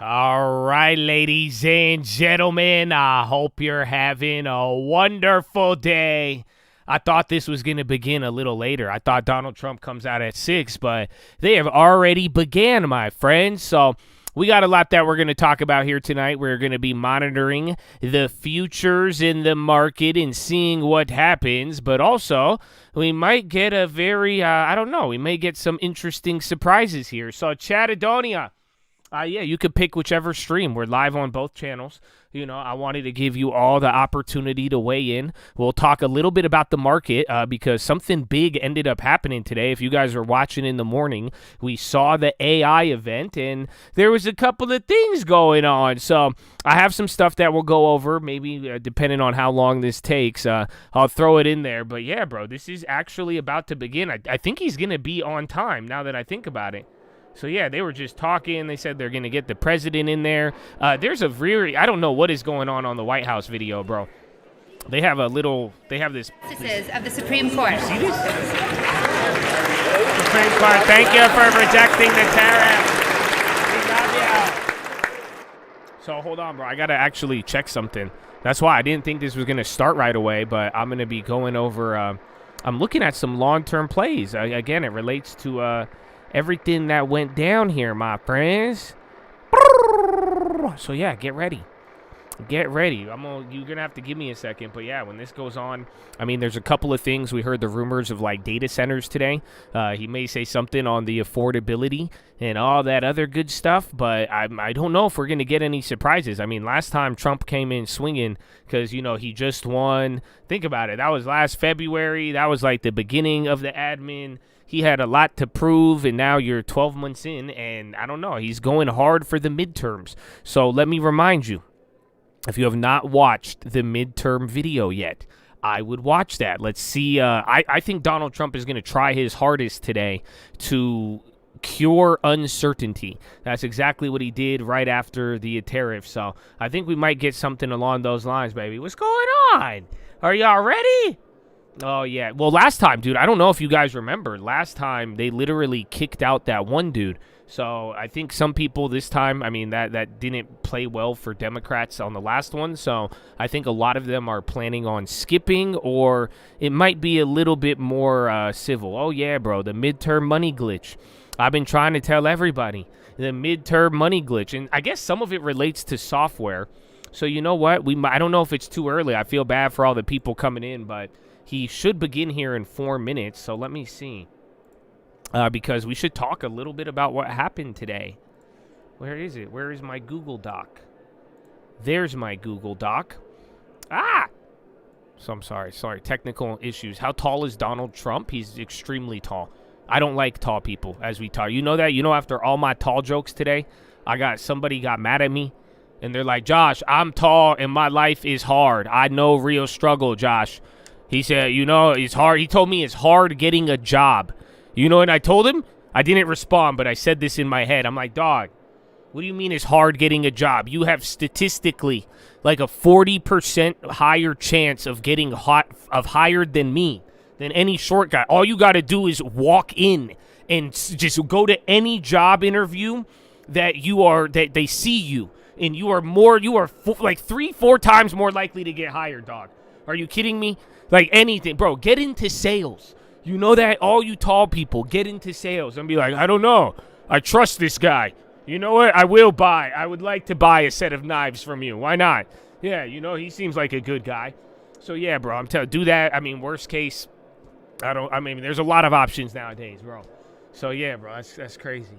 All right, ladies and gentlemen, I hope you're having a wonderful day. I thought this was going to begin a little later. I thought Donald Trump comes out at 6, but they have already began, my friends. So we got a lot that we're going to talk about here tonight. We're going to be monitoring the futures in the market and seeing what happens, but also we might get a very, we may get some interesting surprises here. So Chattadonia. You could pick whichever stream. We're live on both channels. You know, I wanted to give you all the opportunity to weigh in. We'll talk a little bit about the market because something big ended up happening today. If you guys were watching in the morning, we saw the AI event, and there was a couple of things going on. So I have some stuff that we'll go over, maybe depending on how long this takes. I'll throw it in there. But yeah, bro, this is actually about to begin. I think he's going to be on time now that I think about it. So, yeah, they were just talking. They said they're going to get the president in there. There's a really, I don't know what is going on the White House video, bro. They have this. Justices of the Supreme Court. You see this? Supreme Court, thank you for rejecting the tariffs. We love you. So, hold on, bro. I got to actually check something. That's why I didn't think this was going to start right away, but I'm going to be going over, I'm looking at some long-term plays. Again, it relates to, everything that went down here, my friends. So, yeah, get ready. Get ready. You're going to have to give me a second. But, yeah, when this goes on, I mean, there's a couple of things. We heard the rumors of, like, data centers today. He may say something on the affordability and all that other good stuff. But I don't know if we're going to get any surprises. I mean, last time Trump came in swinging because, you know, he just won. Think about it. That was last February. That was, like, the beginning of the admin. He had a lot to prove, and now you're 12 months in, and I don't know. He's going hard for the midterms. So let me remind you, if you have not watched the midterm video yet, I would watch that. Let's see. I think Donald Trump is going to try his hardest today to cure uncertainty. That's exactly what he did right after the tariffs. So I think we might get something along those lines, baby. What's going on? Are y'all ready? Oh, yeah. Well, last time, dude, I don't know if you guys remember. Last time, they literally kicked out that one dude. So I think some people this time, I mean, that didn't play well for Democrats on the last one. So I think a lot of them are planning on skipping, or it might be a little bit more civil. Oh, yeah, bro, the midterm money glitch. I've been trying to tell everybody the midterm money glitch. And I guess some of it relates to software. So you know what? I don't know if it's too early. I feel bad for all the people coming in, but he should begin here in 4 minutes, so let me see. Because we should talk a little bit about what happened today. Where is it? Where is my Google Doc? There's my Google Doc. So I'm sorry. Technical issues. How tall is Donald Trump? He's extremely tall. I don't like tall people, as we talk. You know that? You know, after all my tall jokes today, somebody got mad at me. And they're like, Josh, I'm tall and my life is hard. I know real struggle, Josh. He said, you know, it's hard. He told me it's hard getting a job. You know what I told him? I didn't respond, but I said this in my head. I'm like, dog, what do you mean it's hard getting a job? You have statistically like a 40% higher chance of getting hired than me, than any short guy. All you got to do is walk in and just go to any job interview that they see you. And you are 3-4 times more likely to get hired, dog. Are you kidding me? Like anything, bro, get into sales. You know that? All you tall people, get into sales and be like, I don't know. I trust this guy. You know what? I would like to buy a set of knives from you. Why not? Yeah, you know, he seems like a good guy. So, yeah, bro, I'm telling you, do that. I mean, worst case, there's a lot of options nowadays, bro. So, yeah, bro, that's crazy.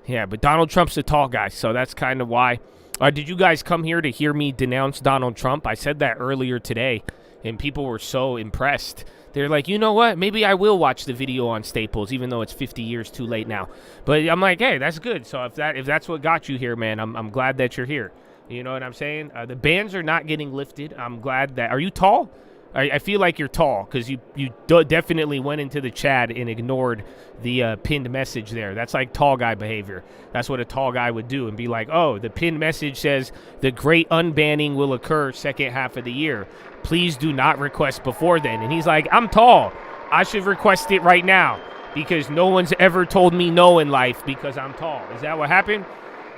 Yeah, but Donald Trump's a tall guy, so that's kind of why. Did you guys come here to hear me denounce Donald Trump? I said that earlier today. And people were so impressed. They're like, you know what? Maybe I will watch the video on Staples, even though it's 50 years too late now. But I'm like, hey, that's good. So if that's what got you here, man, I'm glad that you're here. You know what I'm saying? The bans are not getting lifted. I'm glad that. Are you tall? I feel like you're tall because you definitely went into the chat and ignored the pinned message there. That's like tall guy behavior. That's what a tall guy would do and be like, oh, the pinned message says the great unbanning will occur second half of the year. Please do not request before then. And he's like, I'm tall. I should request it right now because no one's ever told me no in life because I'm tall. Is that what happened?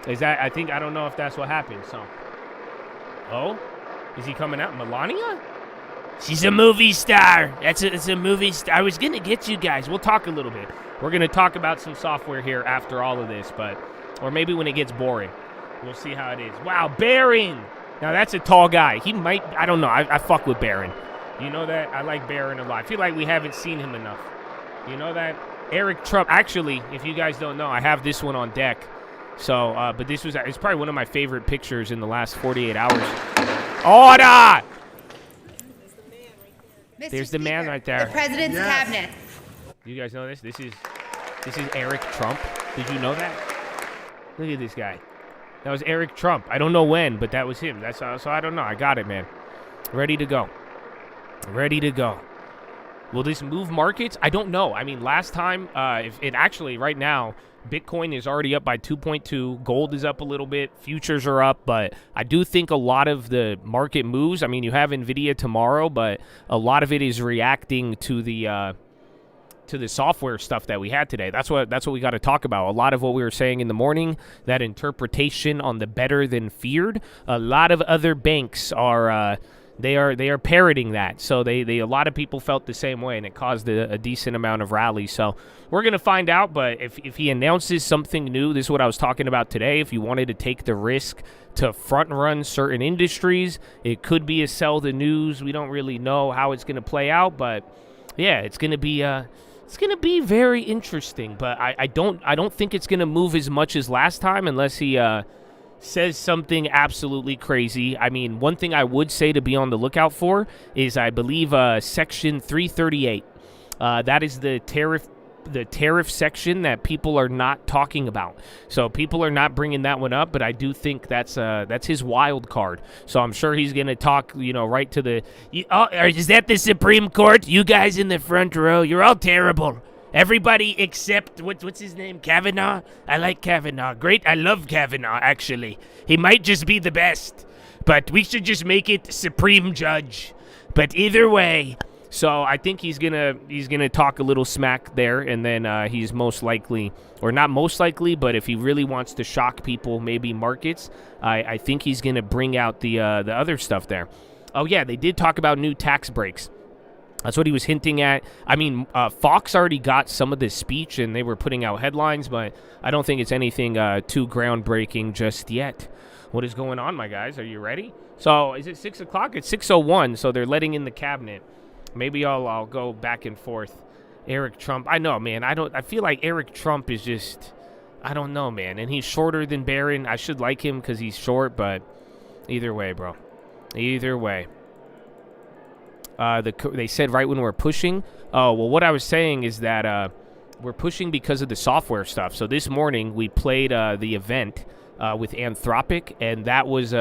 Is that, I don't know if that's what happened, so. Oh? Is he coming out? Melania? She's a movie star. It's a movie star. I was going to get you guys. We'll talk a little bit. We're going to talk about some software here after all of this, or maybe when it gets boring. We'll see how it is. Wow, Barron. Now, that's a tall guy. He might, I don't know. I fuck with Barron. You know that? I like Barron a lot. I feel like we haven't seen him enough. You know that? Eric Trump. Actually, if you guys don't know, I have this one on deck. So, but it's probably one of my favorite pictures in the last 48 hours. Order! There's the man right there. The president's cabinet. You guys know this? This is Eric Trump. Did you know that? Look at this guy. That was Eric Trump. I don't know when, but that was him. So I don't know. I got it, man. Ready to go. Ready to go. Will this move markets? I don't know. I mean, last time, if it actually right now, Bitcoin is already up by 2.2. Gold is up a little bit. Futures are up, but I do think a lot of the market moves. I mean, you have Nvidia tomorrow, but a lot of it is reacting to the software stuff that we had today. That's what we got to talk about. A lot of what we were saying in the morning, that interpretation on the better than feared. A lot of other banks are. They are parroting that, so a lot of people felt the same way, and it caused a decent amount of rally. So we're gonna find out. But if he announces something new, this is what I was talking about today. If you wanted to take the risk to front run certain industries, it could be a sell the news. We don't really know how it's gonna play out, but yeah, it's gonna be very interesting. But I don't think it's gonna move as much as last time unless he says something absolutely crazy. I mean, one thing I would say to be on the lookout for is, I believe, Section 338. That is the tariff section that people are not talking about. So people are not bringing that one up, but I do think that's his wild card. So I'm sure he's going to talk, right to the... is that the Supreme Court? You guys in the front row, you're all terrible. Everybody except, what's his name, Kavanaugh? I like Kavanaugh. Great, I love Kavanaugh, actually. He might just be the best, but we should just make it Supreme Judge. But either way, so I think he's gonna talk a little smack there, and then he's most likely, or not most likely, but if he really wants to shock people, maybe markets, I think he's gonna bring out the other stuff there. Oh yeah, they did talk about new tax breaks. That's what he was hinting at. I mean, Fox already got some of this speech, and they were putting out headlines, but I don't think it's anything too groundbreaking just yet. What is going on, my guys? Are you ready? So, is it 6 o'clock? It's 6:01, so they're letting in the cabinet. Maybe I'll go back and forth. Eric Trump. I know, man. I feel like Eric Trump is just... I don't know, man. And he's shorter than Barron. I should like him because he's short, but either way, bro. Either way. They said right when we're pushing. Oh, well, what I was saying is that we're pushing because of the software stuff. So this morning we played the event with Anthropic, and that was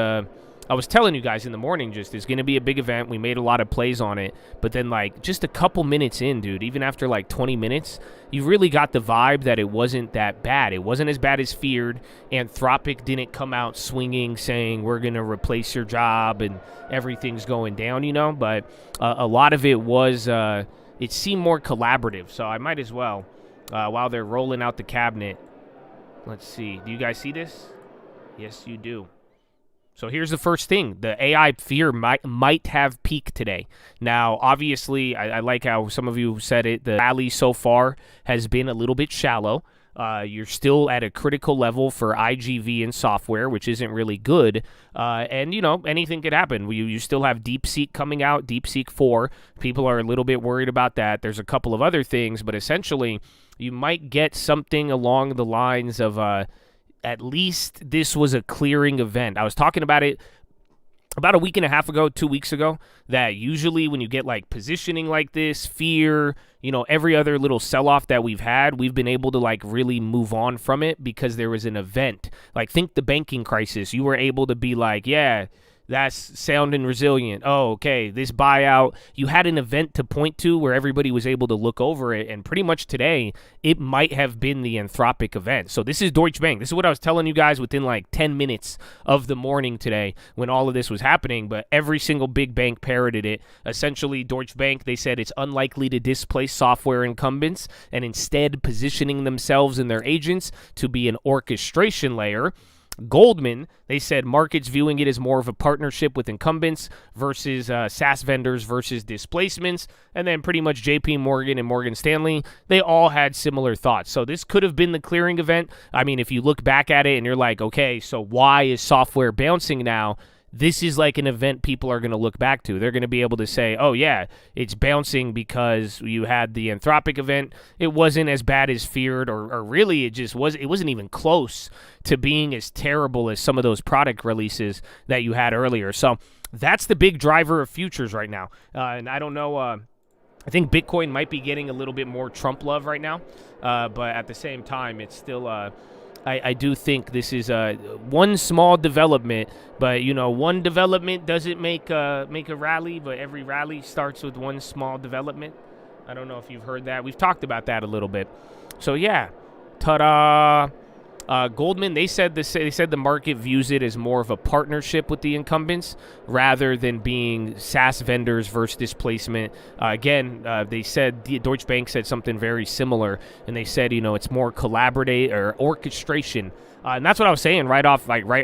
I was telling you guys in the morning, just it's going to be a big event. We made a lot of plays on it, but then like just a couple minutes in, dude, even after like 20 minutes, you really got the vibe that it wasn't that bad. It wasn't as bad as feared. Anthropic didn't come out swinging saying we're going to replace your job and everything's going down, but a lot of it was, it seemed more collaborative. So I might as well, while they're rolling out the cabinet, let's see. Do you guys see this? Yes, you do. So here's the first thing. The AI fear might have peaked today. Now, obviously, I like how some of you said it. The rally so far has been a little bit shallow. You're still at a critical level for IGV and software, which isn't really good. And, anything could happen. You still have DeepSeek coming out, DeepSeek 4. People are a little bit worried about that. There's a couple of other things, but essentially, you might get something along the lines of... at least this was a clearing event. I was talking about it about a week and a half ago, 2 weeks ago, that usually when you get like positioning like this, fear, every other little sell-off that we've had, we've been able to like really move on from it because there was an event. Like think the banking crisis. You were able to be like, yeah, that's sound and resilient. Oh, okay, this buyout. You had an event to point to where everybody was able to look over it, and pretty much today, it might have been the Anthropic event. So this is Deutsche Bank. This is what I was telling you guys within like 10 minutes of the morning today when all of this was happening, but every single big bank parroted it. Essentially, Deutsche Bank, they said it's unlikely to displace software incumbents and instead positioning themselves and their agents to be an orchestration layer. Goldman, they said markets viewing it as more of a partnership with incumbents versus SaaS vendors versus displacements. And then pretty much JP Morgan and Morgan Stanley, they all had similar thoughts. So this could have been the clearing event. I mean, if you look back at it and you're like, okay, so why is software bouncing now? This is like an event people are going to look back to. They're going to be able to say, oh, yeah, it's bouncing because you had the Anthropic event. It wasn't as bad as feared, or really it wasn't even close to being as terrible as some of those product releases that you had earlier. So that's the big driver of futures right now. And I don't know, I think Bitcoin might be getting a little bit more Trump love right now. But at the same time, it's still... I do think this is one small development, but one development doesn't make a rally, but every rally starts with one small development. I don't know if you've heard that. We've talked about that a little bit. So yeah, ta-da! Goldman, they said the market views it as more of a partnership with the incumbents rather than being SaaS vendors versus displacement. They said Deutsche Bank said something very similar, and they said it's more collaborate or orchestration, and that's what I was saying right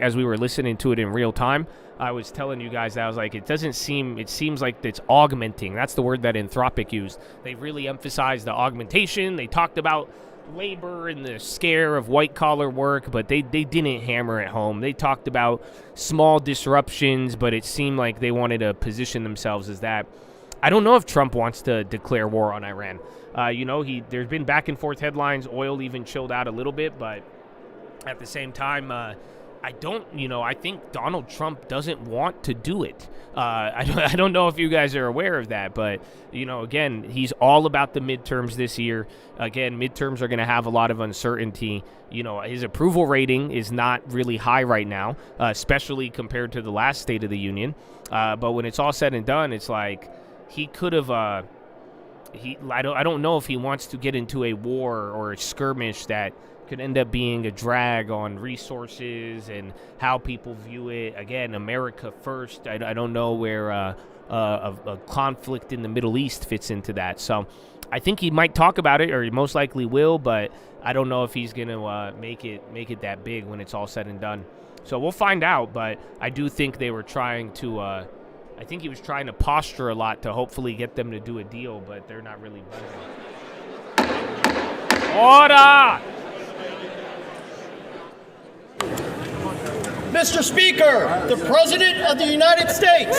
as we were listening to it in real time. I was telling you guys that I was like, it seems like it's augmenting. That's the word that Anthropic used. They really emphasized the augmentation. They talked about labor and the scare of white-collar work, but they didn't hammer it home. They talked about small disruptions, but it seemed like they wanted to position themselves as that. I don't know if Trump wants to declare war on Iran. There's been back-and-forth headlines. Oil even chilled out a little bit, but at the same time, I think Donald Trump doesn't want to do it. I don't know if you guys are aware of that, but, again, he's all about the midterms this year. Again, midterms are going to have a lot of uncertainty. His approval rating is not really high right now, especially compared to the last State of the Union. But when it's all said and done, it's like he could have... I don't know if he wants to get into a war or a skirmish that could end up being a drag on resources and how people view it. Again, America first. I don't know where a conflict in the Middle East fits into that. So I think he might talk about it, or he most likely will, but I don't know if he's going to make it that big when it's all said and done. So we'll find out, but I do think they were trying to I think he was trying to posture a lot to hopefully get them to do a deal, but they're not really budging. Order! Mr. Speaker, the President of the United States.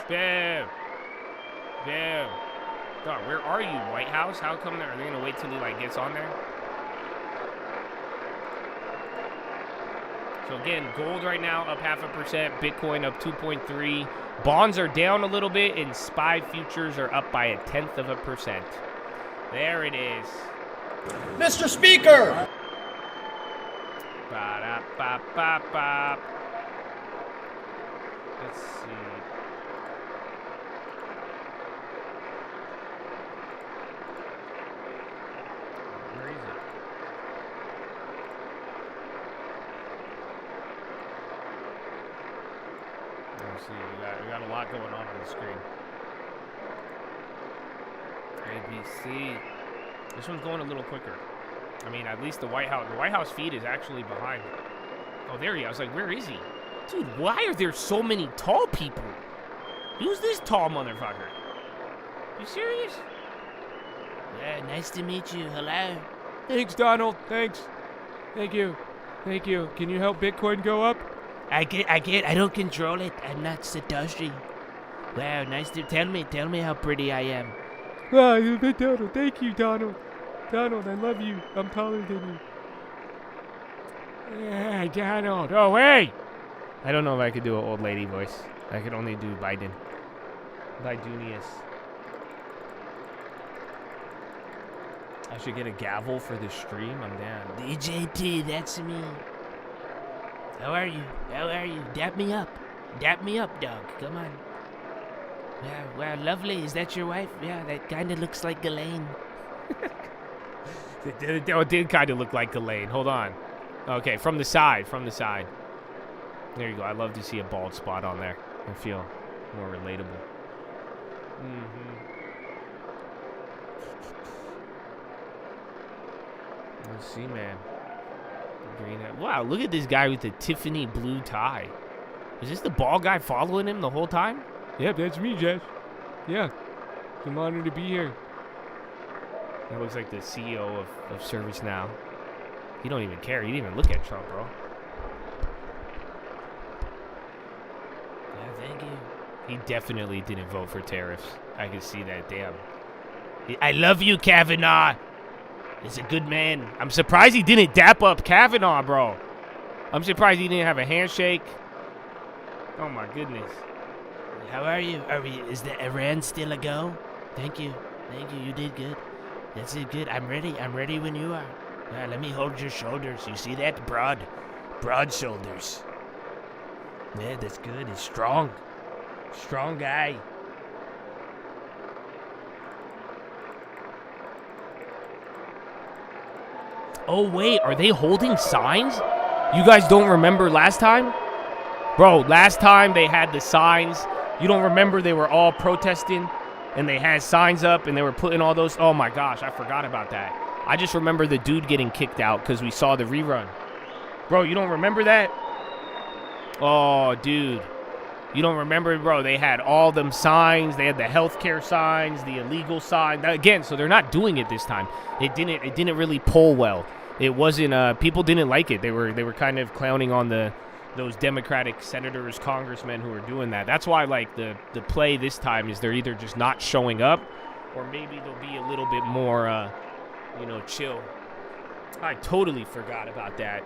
Bam. God, where are you, White House? How come are they going to wait till he gets on there? So again, gold right now up 0.5%, Bitcoin up 2.3%. Bonds are down a little bit, and SPY futures are up by 0.1%. There it is. Mr. Speaker! Ba-da-ba-ba-ba. Let's see. Where is it? Let's see. We got a lot going on the screen. ABC. This one's going a little quicker. I mean, at least the White House feed is actually behind. Oh, there he is. I was like, where is he? Dude, why are there so many tall people? Who's this tall motherfucker? You serious? Yeah, nice to meet you. Hello. Thanks, Donald. Thanks. Thank you. Can you help Bitcoin go up? I don't control it. I'm not Satoshi. Wow, nice to tell me how pretty I am. Ah, Donald. Thank you, Donald. Donald, I love you. I'm taller than you. Yeah, Donald. Oh, wait. I don't know if I could do an old lady voice. I could only do Biden. Bidunius. I should get a gavel for the stream. I'm down. DJT, that's me. How are you? Dap me up, dog. Come on. Wow, lovely. Is that your wife? Yeah, that kind of looks like Ghislaine. It did kind of look like Ghislaine. Hold on. Okay, from the side. There you go. I love to see a bald spot on there. I feel more relatable. Let's see, man. Wow, look at this guy with the Tiffany blue tie. Is this the bald guy following him the whole time? Yep, that's me, Jess. Yeah. I'm honored to be here. That looks like the CEO of ServiceNow. He don't even care. He didn't even look at Trump, bro. Yeah, thank you. He definitely didn't vote for tariffs. I can see that. Damn. I love you, Kavanaugh. He's a good man. I'm surprised he didn't dap up Kavanaugh, bro. I'm surprised he didn't have a handshake. Oh, my goodness. How are you? Is the Iran still a go? Thank you. Thank you. You did good. That's it. Good. I'm ready. I'm ready when you are. Yeah, let me hold your shoulders. You see that? Broad shoulders. Yeah, that's good. He's strong. Strong guy. Oh, wait. Are they holding signs? You guys don't remember last time? Bro, last time they had the signs. You don't remember they were all protesting and they had signs up and they were putting all those. Oh, my gosh. I forgot about that. I just remember the dude getting kicked out because we saw the rerun. Bro, you don't remember that? Oh, dude. You don't remember, bro? They had all them signs. They had the healthcare signs, the illegal sign. Again, so they're not doing it this time. It didn't really poll well. It wasn't. People didn't like it. They were kind of clowning on those Democratic senators, congressmen who were doing that. That's why, like, the play this time is they're either just not showing up, or maybe they'll be a little bit more, chill. I totally forgot about that.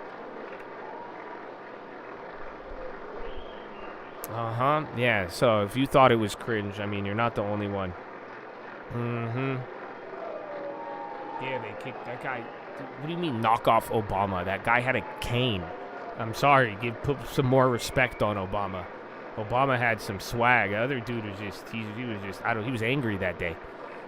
Uh-huh. Yeah, so if you thought it was cringe, I mean, you're not the only one. Mm-hmm. Yeah, they kicked that guy. What do you mean knock off Obama? That guy had a cane. I'm sorry. Put some more respect on Obama. Obama had some swag. The other dude was just, he was angry that day.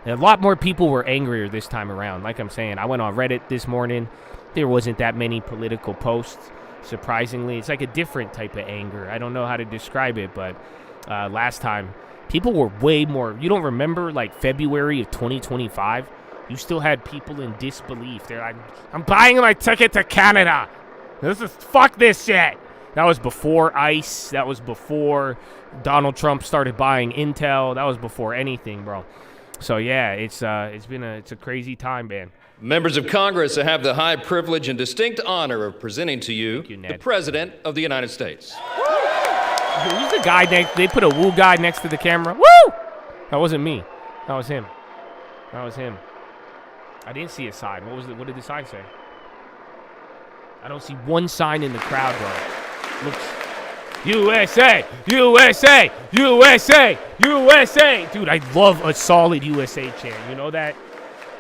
And a lot more people were angrier this time around. Like I'm saying, I went on Reddit this morning. There wasn't that many political posts. Surprisingly, it's like a different type of anger. I don't know how to describe it, but last time, people were way more. You don't remember, like, February of 2025? You still had people in disbelief. They're like, I'm buying my ticket to Canada. Fuck this shit. That was before ICE. That was before Donald Trump started buying Intel. That was before anything, bro. So, yeah, it's a crazy time, man. Members of Congress have the high privilege and distinct honor of presenting to you, the President of the United States. Who's the guy next? They put a woo guy next to the camera. Woo! That wasn't me. That was him. I didn't see a sign. What did the sign say? I don't see one sign in the crowd, bro. Looks USA, USA, USA, USA. Dude, I love a solid USA chant. You know that?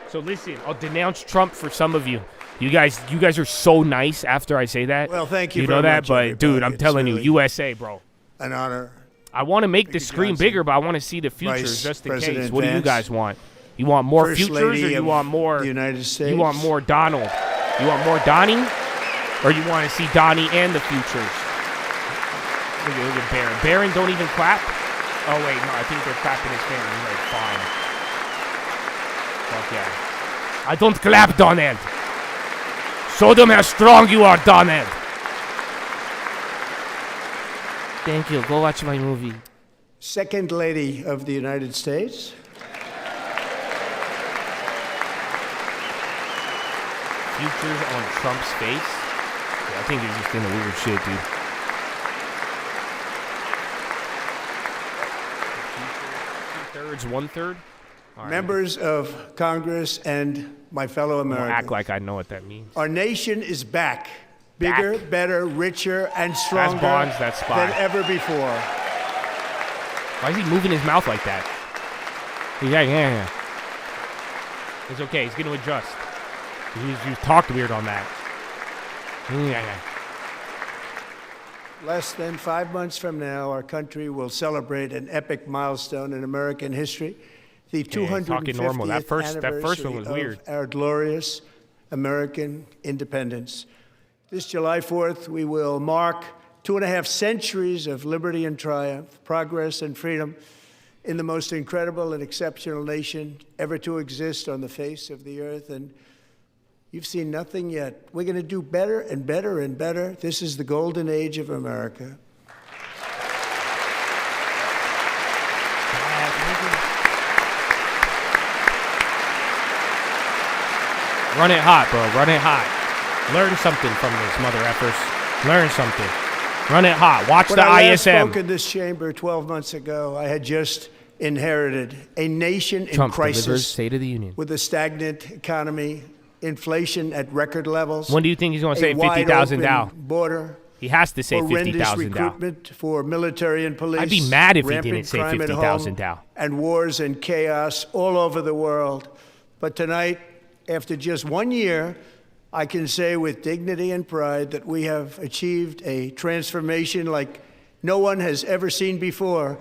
So listen, I'll denounce Trump for some of you. You guys are so nice after I say that. Well, thank you. You know that, but dude, I'm telling you, USA, bro. An honor. I want to make the screen bigger, but I want to see the futures just in case. What do you guys want? You want more futures, or you want more? The United States. You want more Donald? You want more Donnie, or you want to see Donnie and the futures? Look at Barron. Barron don't even clap. Oh wait, no, I think they're clapping his family. He's like, fine. Fuck yeah. I don't clap, Donald. Show them how strong you are, Donald. Thank you. Go watch my movie. Second Lady of the United States. Futures on Trump's face. Yeah, I think he's just in a weird shit, dude. 2/3, 1/3. Right. Members of Congress and my fellow Americans. Act like I know what that means. Our nation is back. Bigger, better, richer, and stronger that's than ever before. Why is he moving his mouth like that? Yeah. It's okay. He's going to adjust. You talked weird on that. Yeah. Less than 5 months from now, our country will celebrate an epic milestone in American history. The 250th that first one was weird. Our glorious American independence. This July 4th, we will mark 2.5 centuries of liberty and triumph, progress and freedom in the most incredible and exceptional nation ever to exist on the face of the earth. And You've seen nothing yet. We're going to do better and better and better. This is the golden age of America. Run it hot, bro. Run it hot. Learn something from this, mother effers. Learn something. Run it hot. Watch When the I last ISM. spoke in this chamber 12 months ago, I had just inherited a nation in Trump delivers crisis State of the Union. with a stagnant economy, inflation at record levels. When do you think he's going to say a wide 50,000 open down? border. He has to say Horrendous 50,000 down. recruitment for military and police. I'd be mad if he rampant didn't say crime at 50,000 home, down. And wars and chaos all over the world. But tonight, after just 1 year, I can say with dignity and pride that we have achieved a transformation like no one has ever seen before,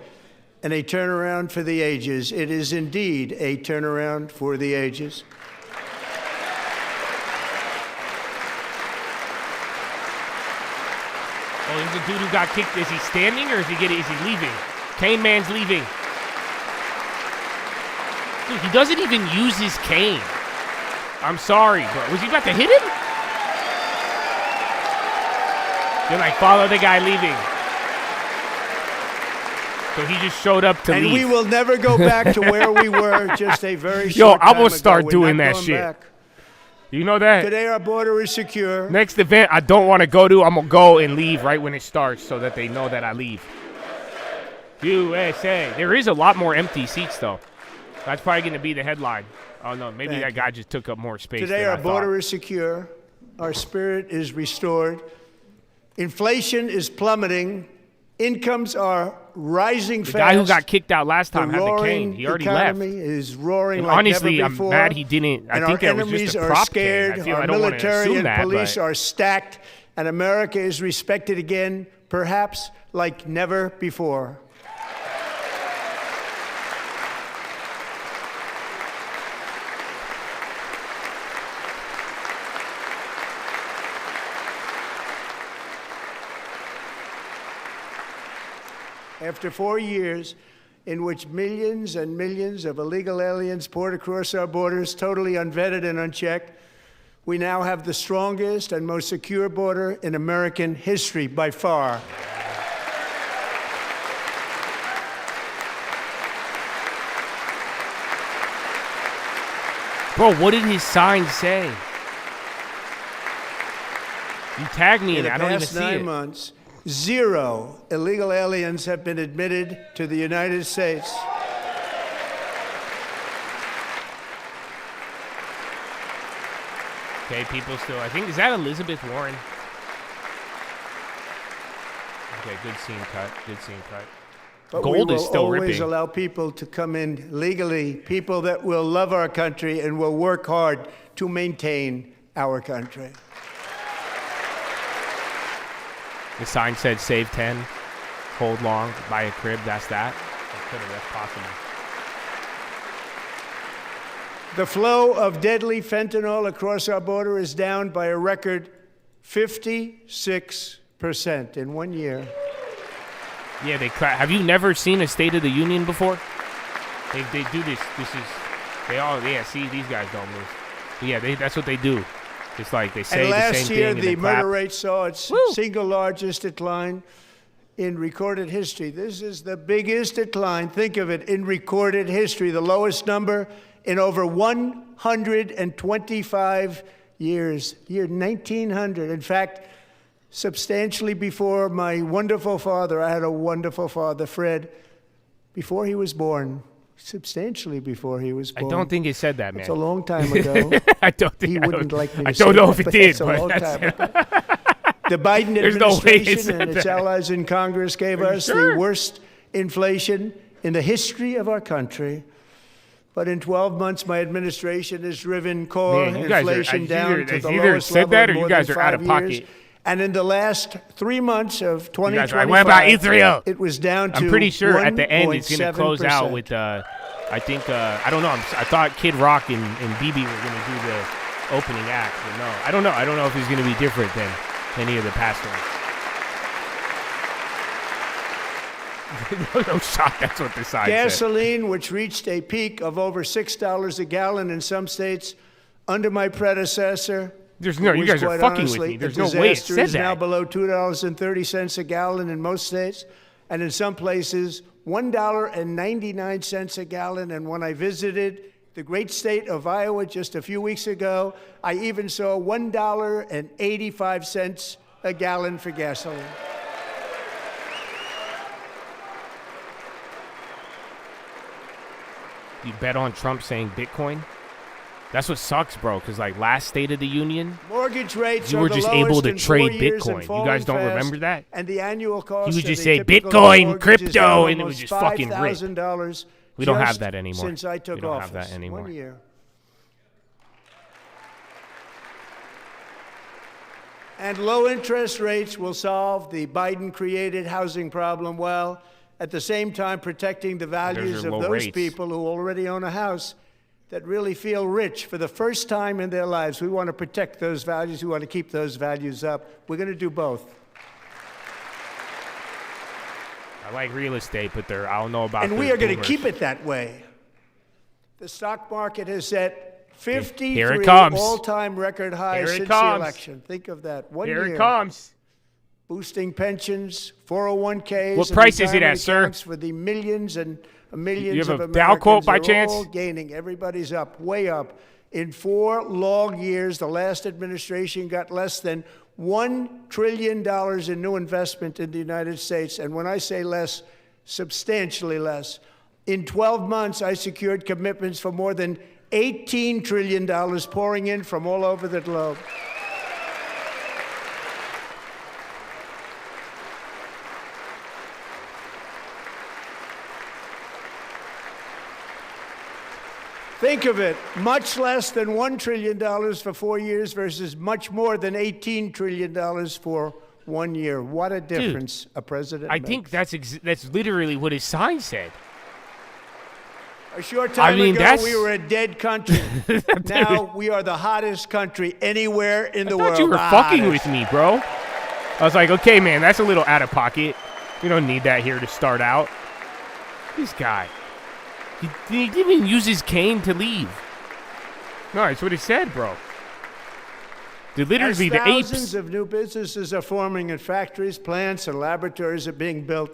and a turnaround for the ages. It is indeed a turnaround for the ages. Oh, there's a dude who got kicked. Is he standing or is he leaving? Cane Man's leaving. Dude, he doesn't even use his cane. I'm sorry, bro. Was he about to hit him? They're like, follow the guy leaving. So he just showed up to leave. And we will never go back to where we were just a very Yo, short time I'm going ago. to start We're doing not that going shit. back. You know that? Today our border is secure. Next event I don't want to go to, I'm going to go and leave right when it starts so that they know that I leave. USA. There is a lot more empty seats, though. That's probably going to be the headline. Oh, no, maybe Thank that you. guy just took up more space Today than our I border thought. is secure. Our spirit is restored. Inflation is plummeting. Incomes are rising fast. The guy who got kicked out last time The had the roaring cane. He already left. economy is roaring And like honestly, never I'm before. mad he didn't. I And think our that was enemies just a are prop scared. cane. I feel Our I don't want to military assume and that, police but are stacked, and America is respected again, perhaps like never before. After 4 years in which millions and millions of illegal aliens poured across our borders, totally unvetted and unchecked, we now have the strongest and most secure border in American history by far. Bro, what did his sign say? You tagged me in it. I don't even past see 9 it. months, 0 illegal aliens have been admitted to the United States. Okay, people still. I think, is that Elizabeth Warren? Okay, good scene cut. Good scene cut. But Gold we is will still always ripping. allow people to come in legally, people that will love our country and will work hard to maintain our country. The sign said save 10, hold long, buy a crib. That's that. That's possible. The flow of deadly fentanyl across our border is down by a record 56% in 1 year. Yeah, they crack. Have you never seen a State of the Union before? They do this. This is, they all, yeah, see, these guys don't move. But yeah, that's what they do. It's like they say And the last same year, thing the and then clap. murder rate saw its single largest decline in recorded history. This is the biggest decline, think of it, in recorded history, the lowest number in over 125 years, year 1900. In fact, substantially before my wonderful father, I had a wonderful father, Fred, before he was born, substantially before he was born. I don't think it said that, man. It's a long time ago. I don't think He wouldn't like me to I don't say know that, if it but did, it's a but long that's time ago. The Biden There's no way it administration said and its that. allies in Congress gave Are you us sure? the worst inflation in the history of our country. But in 12 months, my administration has driven core Man, you guys are- inflation down to it's the either lowest said level that in or you more guys than are out 5 of years. pocket. And in the last 3 months of You guys 2025, are, what about Israel? it was down to I'm pretty sure at the end it's going to close out 1.7%. with, I think, I don't know. I thought Kid Rock and BB were going to do the opening act, but no. I don't know. I don't know if it's going to be different than any of the past ones. No shot, that's what the sign said. Gasoline, which reached a peak of over $6 a gallon in some states, Under my predecessor, There's no, you guys are fucking with me. There's no way it says is now that. below $2.30 a gallon in most states, and in some places, $1.99 a gallon. And when I visited the great state of Iowa just a few weeks ago, I even saw $1.85 a gallon for gasoline. You bet on Trump saying Bitcoin? That's what sucks, bro, because, like, last State of the Union, Mortgage rates you are were the just lowest able to in trade 4 years and Bitcoin. You falling guys don't fast, remember that? And the annual cost He would just of say, a typical Bitcoin, mortgage is crypto, down and it was almost just fucking rip. $5,000 We don't have just that anymore. Since I took We don't office. have that anymore. 1 year. And low interest rates will solve the Biden-created housing problem while at the same time protecting the values of low those rates. people who already own a house that really feel rich for the first time in their lives. We want to protect those values. We want to keep those values up. We're going to do both. I like real estate, but I don't know about And the we are going to boomers. keep it that way. The stock market has set 53 comes. all-time record highs Here it since comes. the election. Think of that. 1 Here year. it comes. Boosting pensions, 401ks. What and price is it at, retirement sir? accounts for the millions and millions have of a Dow quote Americans. by They're chance? all gaining. Everybody's up, way up. In 4 long years, the last administration got less than $1 trillion in new investment in the United States. And when I say less, substantially less. In 12 months, I secured commitments for more than $18 trillion pouring in from all over the globe. Think of it, much less than $1 trillion for 4 years versus much more than $18 trillion for 1 year. What a difference a president I makes. think that's literally what his sign said. A short time ago, that's- we were a dead country. Now we are the hottest country anywhere in the I world. thought you were The fucking hottest. with me, bro. I was like, okay, man, that's a little out of pocket. We don't need that here to start out. This guy. He didn't even use his cane to leave. No, that's what he said, bro. They're literally As the thousands apes. of new businesses are forming in factories, plants, and laboratories are being built,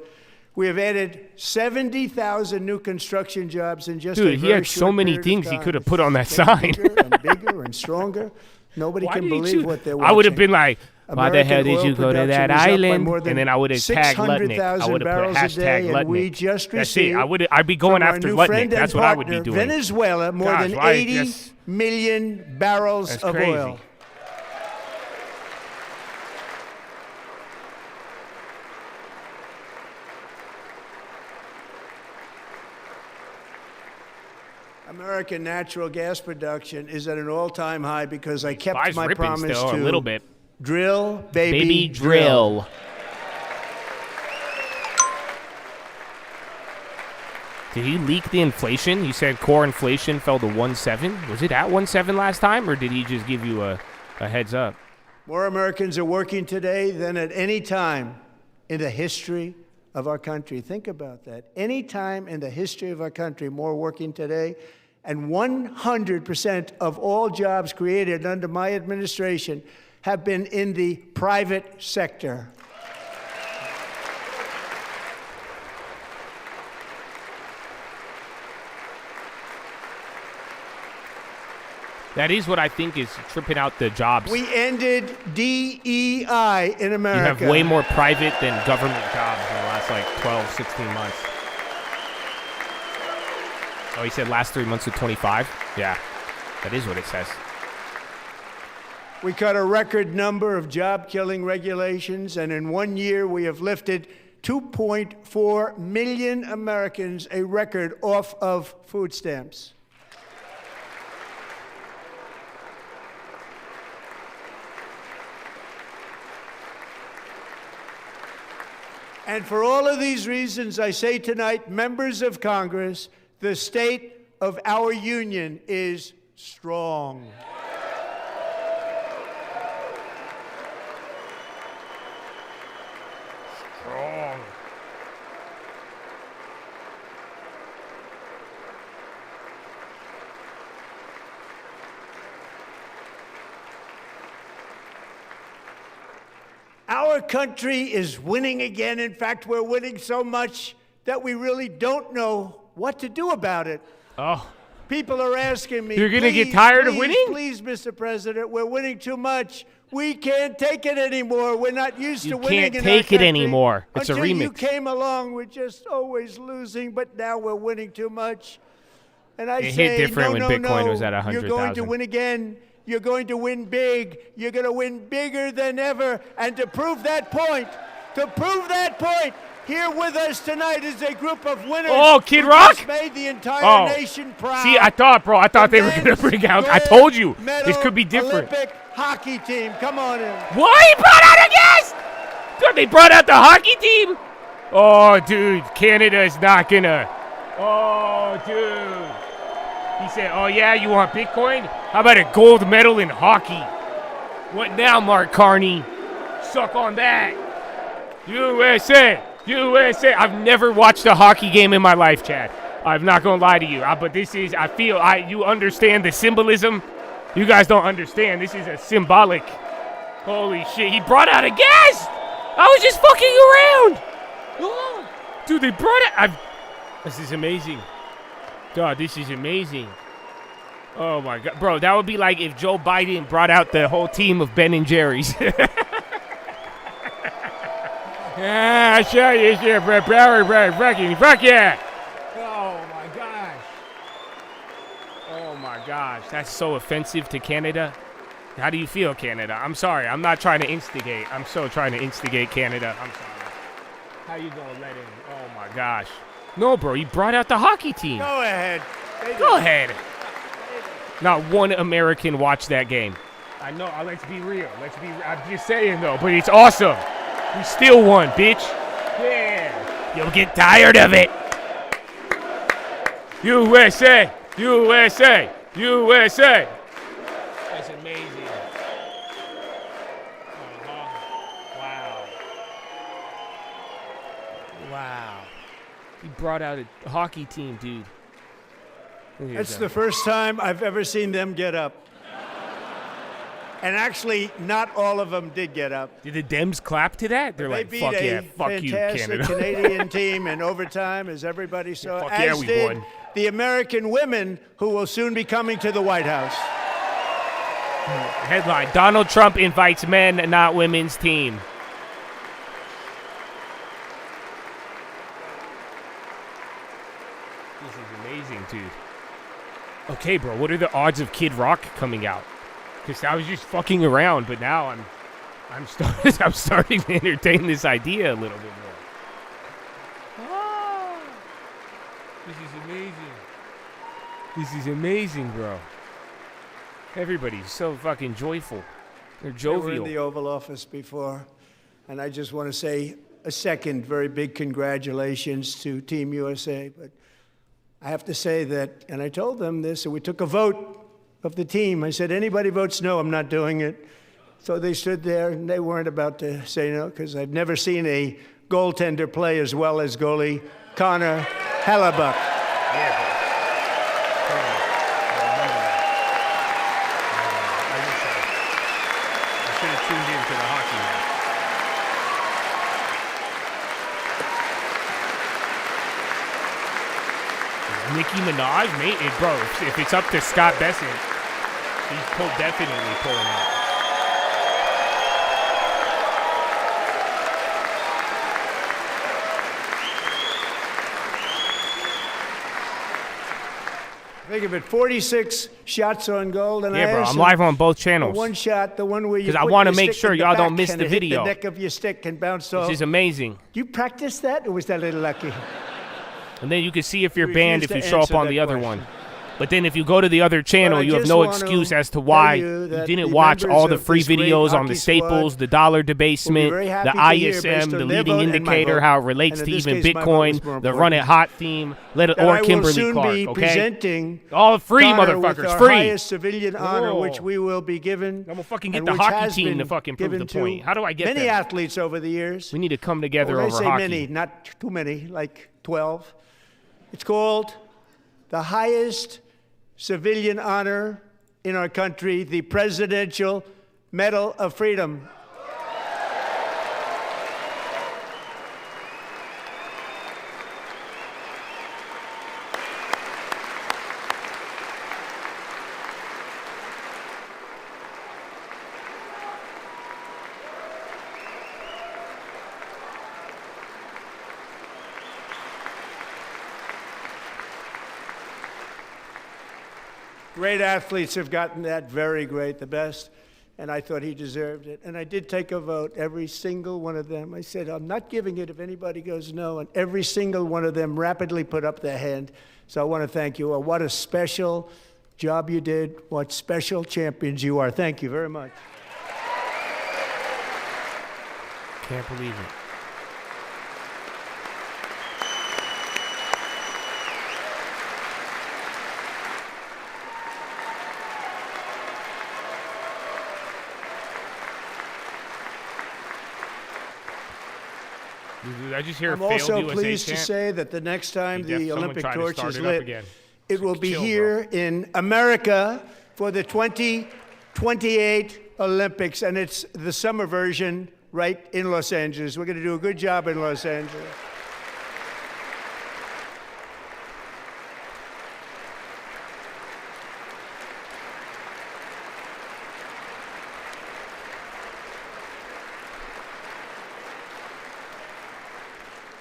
we have added 70,000 new construction jobs in just a Dude, he very had so short many period of things he time. could have put on that It's getting sign. Bigger and bigger and stronger. Nobody Why can did he believe choose- what they're I would have watching. been like, why the hell did American you go to oil that production is up by island? more than And then I would have tagged Lutnick. I 600,000 would have put barrels a day, hashtag and we Lutnick. just That's it. received I'd be going from our after new Lutnick. friend That's and what I would be partner, doing. Venezuela, more Gosh, than why 80 just- million barrels That's of crazy. oil. American natural gas production is at an all-time high because I kept Buys my ripping promise still, to a little bit. drill, Baby drill. Did he leak the inflation? He said core inflation fell to 1.7. Was it at 1.7 last time, or did he just give you a heads up? More Americans are working today than at any time in the history of our country. Think about that. Any time in the history of our country, more working today. And 100% of all jobs created under my administration have been in the private sector. That is what I think is tripping out the jobs. We ended DEI in You America. have way more private than government jobs in the last, like, 12, 16 months. Oh, he said last 3 months of 25? Yeah, that is what it says. We cut a record number of job-killing regulations, and in 1 year we have lifted 2.4 million Americans, a record, off of food stamps. And for all of these reasons, I say tonight, members of Congress, the state of our union is strong. Strong. Our country is winning again. In fact, we're winning so much that we really don't know what to do about it. Oh. People are asking me, You're going to get tired of winning? Please, Mr. President, we're winning too much. We can't take it anymore. We're not used to winning in our country. You can't take it anymore. It's a remix. Until you came along, we're just always losing, but now we're winning too much. And I say, hit different when Bitcoin was at 100,000. You're going to win again. You're going to win big. You're going to win bigger than ever. And to prove that point, here with us tonight is a group of winners. Oh, Kid Rock? Just made the entire nation proud. See, I thought they were going to bring out. I told you, this could be different. Olympic hockey team, come on in. What? He brought out a guest? Dude, they brought out the hockey team? Oh, dude, Canada is not going to. Oh, dude. He said, oh, yeah, you want Bitcoin? How about a gold medal in hockey? What now, Mark Carney? Suck on that. USA. I've never watched a hockey game in my life, Chad. I'm not going to lie to you. But this is, you understand the symbolism? You guys don't understand. This is a symbolic. Holy shit. He brought out a guest. I was just fucking around. Oh, dude, they brought it. This is amazing. God, this is amazing. Oh, my God. Bro, that would be like if Joe Biden brought out the whole team of Ben & Jerry's. Yeah, I'll show you shit, fuck yeah. Oh, my gosh. Oh, my gosh. That's so offensive to Canada. How do you feel, Canada? I'm sorry. I'm not trying to instigate. I'm so trying to instigate Canada. I'm sorry. How you gonna let him? Oh, my gosh. No, bro. You brought out the hockey team. Go ahead. Go ahead. Not one American watched that game. I know. Let's be real. I'm just saying, though. But it's awesome. We still won, bitch. Yeah. You'll get tired of it. USA. That's amazing. Wow. He brought out a hockey team, dude. That's the first time I've ever seen them get up. And actually, not all of them did get up. Did the Dems clap to that? They're like, fuck yeah, fuck you, Canada. They beat a fantastic Canadian team in overtime, as everybody saw. Fuck yeah, we did won. The American women, who will soon be coming to the White House. Headline, Donald Trump invites men, not women's team. This is amazing, dude. Okay, bro, what are the odds of Kid Rock coming out? Because I was just fucking around, but now I'm starting to entertain this idea a little bit more. Oh, this is amazing. This is amazing, bro. Everybody's so fucking joyful. They're jovial. They were in the Oval Office before, and I just want to say a second very big congratulations to Team USA. But I have to say that, and I told them this, and we took a vote of the team. I said, anybody votes no, I'm not doing it. So they stood there, and they weren't about to say no, because I've never seen a goaltender play as well as goalie Connor Hellebuck. Nicki Minaj, mate, bro, if it's up to Scott Bessent, he's definitely pulling out. Think of it, 46 shots on goal. And yeah, bro, I'm live on both channels. One shot, the one where you because I want to make sure y'all don't miss the video. The neck of your stick and bounce off. This is amazing. You practiced that, or was that a little lucky? And then you can see if you're banned if you show up on the other one. But then if you go to the other channel, you have no excuse as to why you didn't watch all the free videos on the staples, the dollar debasement, the ISM, the leading indicator, how it relates to even Bitcoin, the Run It Hot theme, or Kimberly Clark, okay? All free, motherfuckers, free. Highest civilian honor, which we will be given. I'm going to fucking get the hockey team to fucking prove the point. How do I get many athletes over the years? We need to come together over hockey. I say many, not too many, like 12. It's called the highest civilian honor in our country, the Presidential Medal of Freedom. Great athletes have gotten that, very great, the best, and I thought he deserved it. And I did take a vote, every single one of them. I said, I'm not giving it if anybody goes no, and every single one of them rapidly put up their hand. So I want to thank you all. What a special job you did. What special champions you are. Thank you very much. Can't believe it. Did I just hear I'm a failed also USA pleased chant? to say that the next time the Someone Olympic tried to torch start is it up lit, again. it will be Chill, here in America for the 2028 Olympics, and it's the summer version right in Los Angeles. We're going to do a good job in Los Angeles.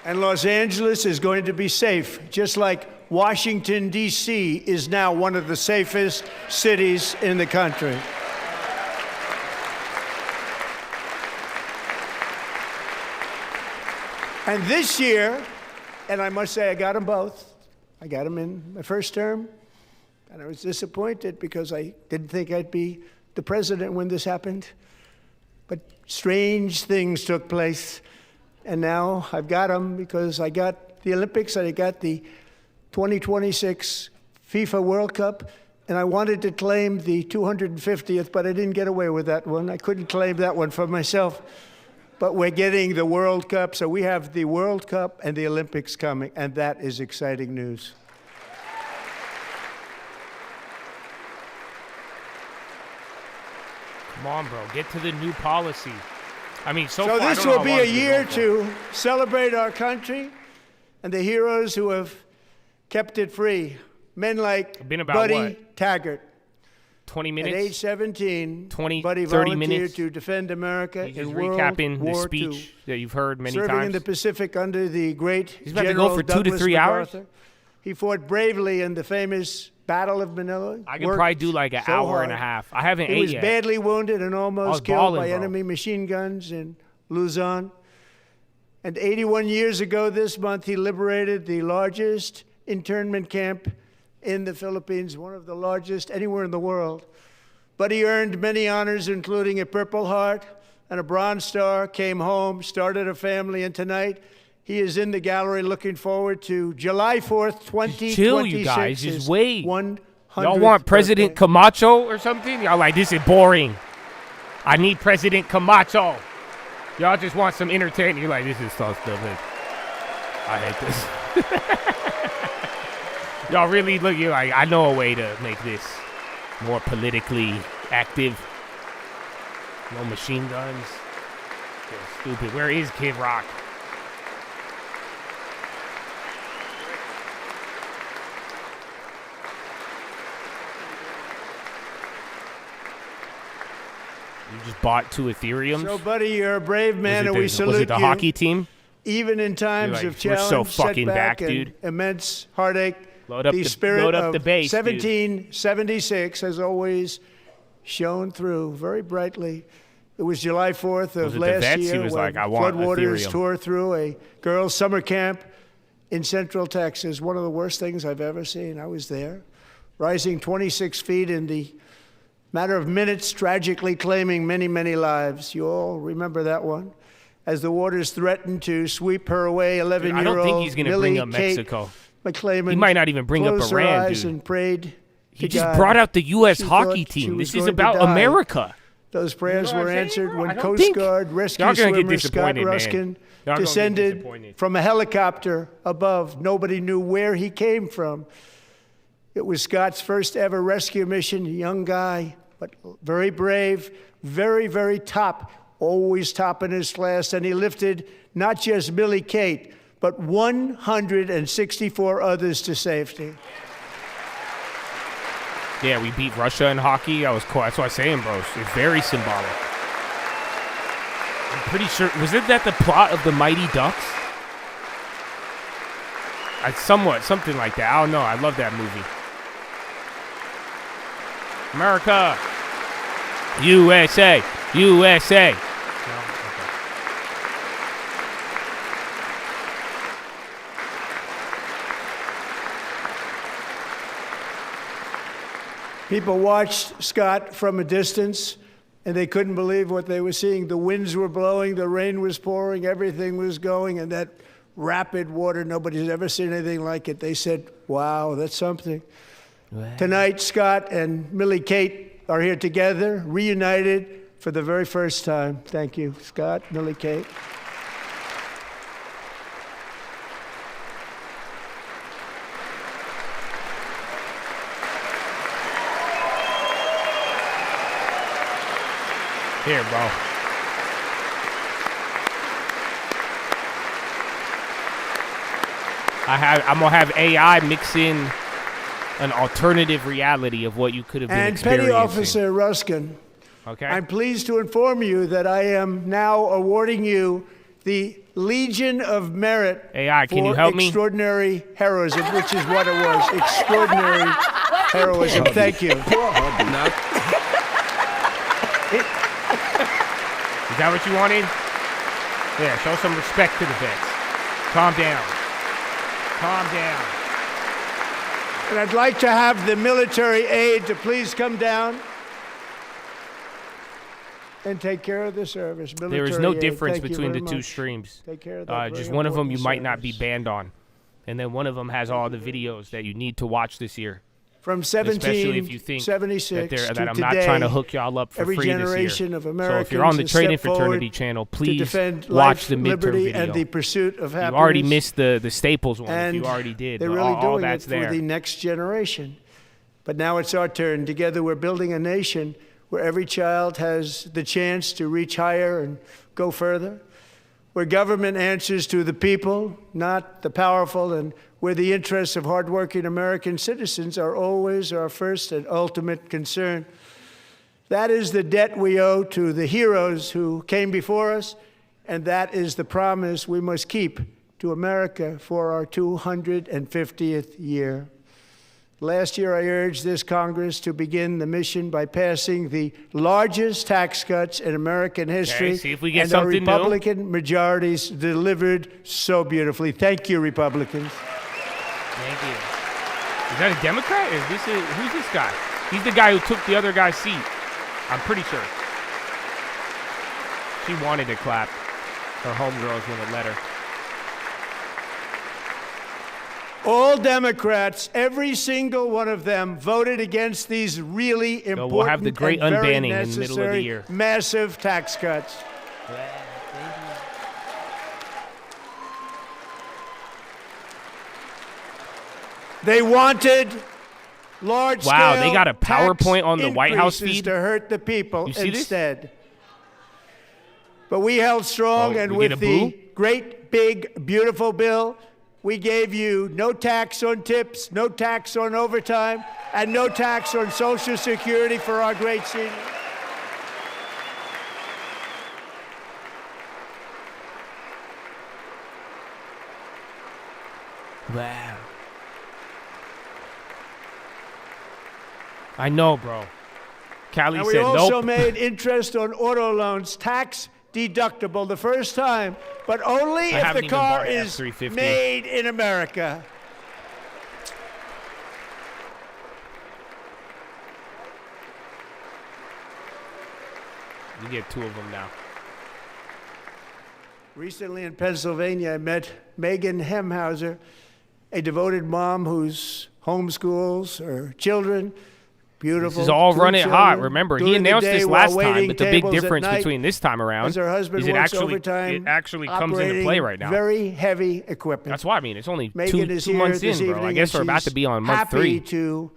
And Los Angeles is going to be safe, just like Washington, D.C. is now one of the safest cities in the country. And this year, and I must say I got them both. I got them in my first term, and I was disappointed because I didn't think I'd be the president when this happened. But strange things took place. And now I've got them because I got the Olympics and I got the 2026 FIFA World Cup. And I wanted to claim the 250th, but I didn't get away with that one. I couldn't claim that one for myself. But we're getting the World Cup. So we have the World Cup and the Olympics coming. And that is exciting news. Come on, bro. Get to the new policy. I mean, so So far, this will be a year to celebrate our country and the heroes who have kept it free. Men like Been about Buddy what? Taggart. 20 At minutes? age 17, 20, Buddy 30 volunteered minutes? to defend America He's just in World recapping the War speech II. that you've heard many Serving times. in the Pacific under the great He's about to General go for 2 to Douglas 3 hours? MacArthur. He fought bravely in the famous Battle of Manila. I could Worked probably do like an so hour hard. and a half. I haven't He ate was yet. badly wounded and I was almost killed balling, by bro. enemy machine guns in Luzon. And 81 years ago this month, he liberated the largest internment camp in the Philippines, one of the largest anywhere in the world. But he earned many honors, including a Purple Heart and a Bronze Star, came home, started a family, and tonight he is in the gallery looking forward to July 4th, 2026. Chill, you guys. Just wait. 100th Y'all want President birthday. Camacho or something? Y'all like, this is boring. I need President Camacho. Y'all just want some entertainment. You're like, this is so stupid. I hate this. Y'all really look, you're like, I know a way to make this more politically active. No machine guns. They're stupid. Where is Kid Rock? You just bought 2 Ethereums? So, buddy, you're a brave man, and was we salute it the you. hockey team? Even in times You're like, of challenge, we're so fucking setback, back, and dude. immense heartache, Load up the the- spirit load up of the bass, dude. 1776 has always shone through very brightly. It was July 4th of it the last vets? He year was when like, I want floodwaters Ethereum. tore through a girls' summer camp in Central Texas. One of the worst things I've ever seen. I was there, rising 26 feet in the matter of minutes, tragically claiming many, many lives. You all remember that one? As the waters threatened to sweep her away, 11-year-old I don't think he's going to bring Millie up Kate Mexico. McClaymon He might not even bring up closed her Iran, eyes dude. and prayed He to just God. brought out the U.S. She hockey thought she team. was This is going to about die. America. Those prayers You know what were I'm saying, answered bro? I when don't Coast think- Guard rescue Y'all gonna get swimmer Scott disappointed, man. Ruskin Y'all gonna get descended disappointed. from a helicopter above. Nobody knew where he came from. It was Scott's first ever rescue mission. A young guy, but very brave, very, very top, always top in his class. And he lifted not just Millie Kate, but 164 others to safety. Yeah, we beat Russia in hockey. That was cool. That's what I'm saying, bro. It's very symbolic. I'm pretty sure. Was it that the plot of the Mighty Ducks? Something like that. I don't know. I love that movie. America. USA. USA. No? Okay. People watched Scott from a distance, and they couldn't believe what they were seeing. The winds were blowing, the rain was pouring, everything was going, and that rapid water, nobody's ever seen anything like it. They said, wow, that's something. Wow. Tonight, Scott and Millie Kate are here together, reunited for the very first time. Thank you, Scott, Millie Kate. Here, bro. I'm gonna have AI mix in an alternative reality of what you could have been experiencing. And Petty Officer Ruskin, okay. I'm pleased to inform you that I am now awarding you the Legion of Merit AI, can you help me? Extraordinary heroism, which is what it was. Extraordinary heroism. Thank you. Is that what you wanted? Yeah, show some respect to the vets. Calm down. Calm down. And I'd like to have the military aide to please come down and take care of the service. There is no difference between the two streams. Take care of that. Just one of them you might not be banned on. And then one of them has all the videos that you need to watch this year. From especially if you think 1776 that to I'm today, not trying to hook y'all up for every free generation this year. Of Americans so if you're on the Trading stepped Fraternity channel, please watch life, the midterm liberty, video. And the pursuit of happiness. You already missed the Staples one and if you already did. They're really all doing that's it there. for the next generation. But now it's our turn. Together we're building a nation where every child has the chance to reach higher and go further, where government answers to the people, not the powerful, and where the interests of hardworking American citizens are always our first and ultimate concern. That is the debt we owe to the heroes who came before us, and that is the promise we must keep to America for our 250th year. Last year, I urged this Congress to begin the mission by passing the largest tax cuts in American history. Okay, see if we get and something our Republican majorities delivered so beautifully. Thank you, Republicans. Thank you. Is that a Democrat? Who's this guy? He's the guy who took the other guy's seat. I'm pretty sure. She wanted to clap. Her homegirls wouldn't let her. All Democrats, every single one of them, voted against these really important we'll have the great and very unbanning in the middle of the year. Massive tax cuts. They wanted large-scale Wow, they got a PowerPoint on the White House feed to hurt the people you see instead. This? But we held strong, and with the great, big, beautiful bill, we gave you no tax on tips, no tax on overtime, and no tax on Social Security for our great seniors. Wow. I know, bro. Callie and said we also nope. made interest on auto loans tax deductible the first time, but only if the car is made in America. You get two of them now. Recently in Pennsylvania, I met Megan Hemhauser, a devoted mom who's homeschools her children. Beautiful. This is all run it hot. Remember, he announced this last time, but the big difference between this time around is it actually comes into play right now. Very heavy equipment. That's why I mean it's only Megan two months in, bro. I guess we're about to be on month 3. Happy to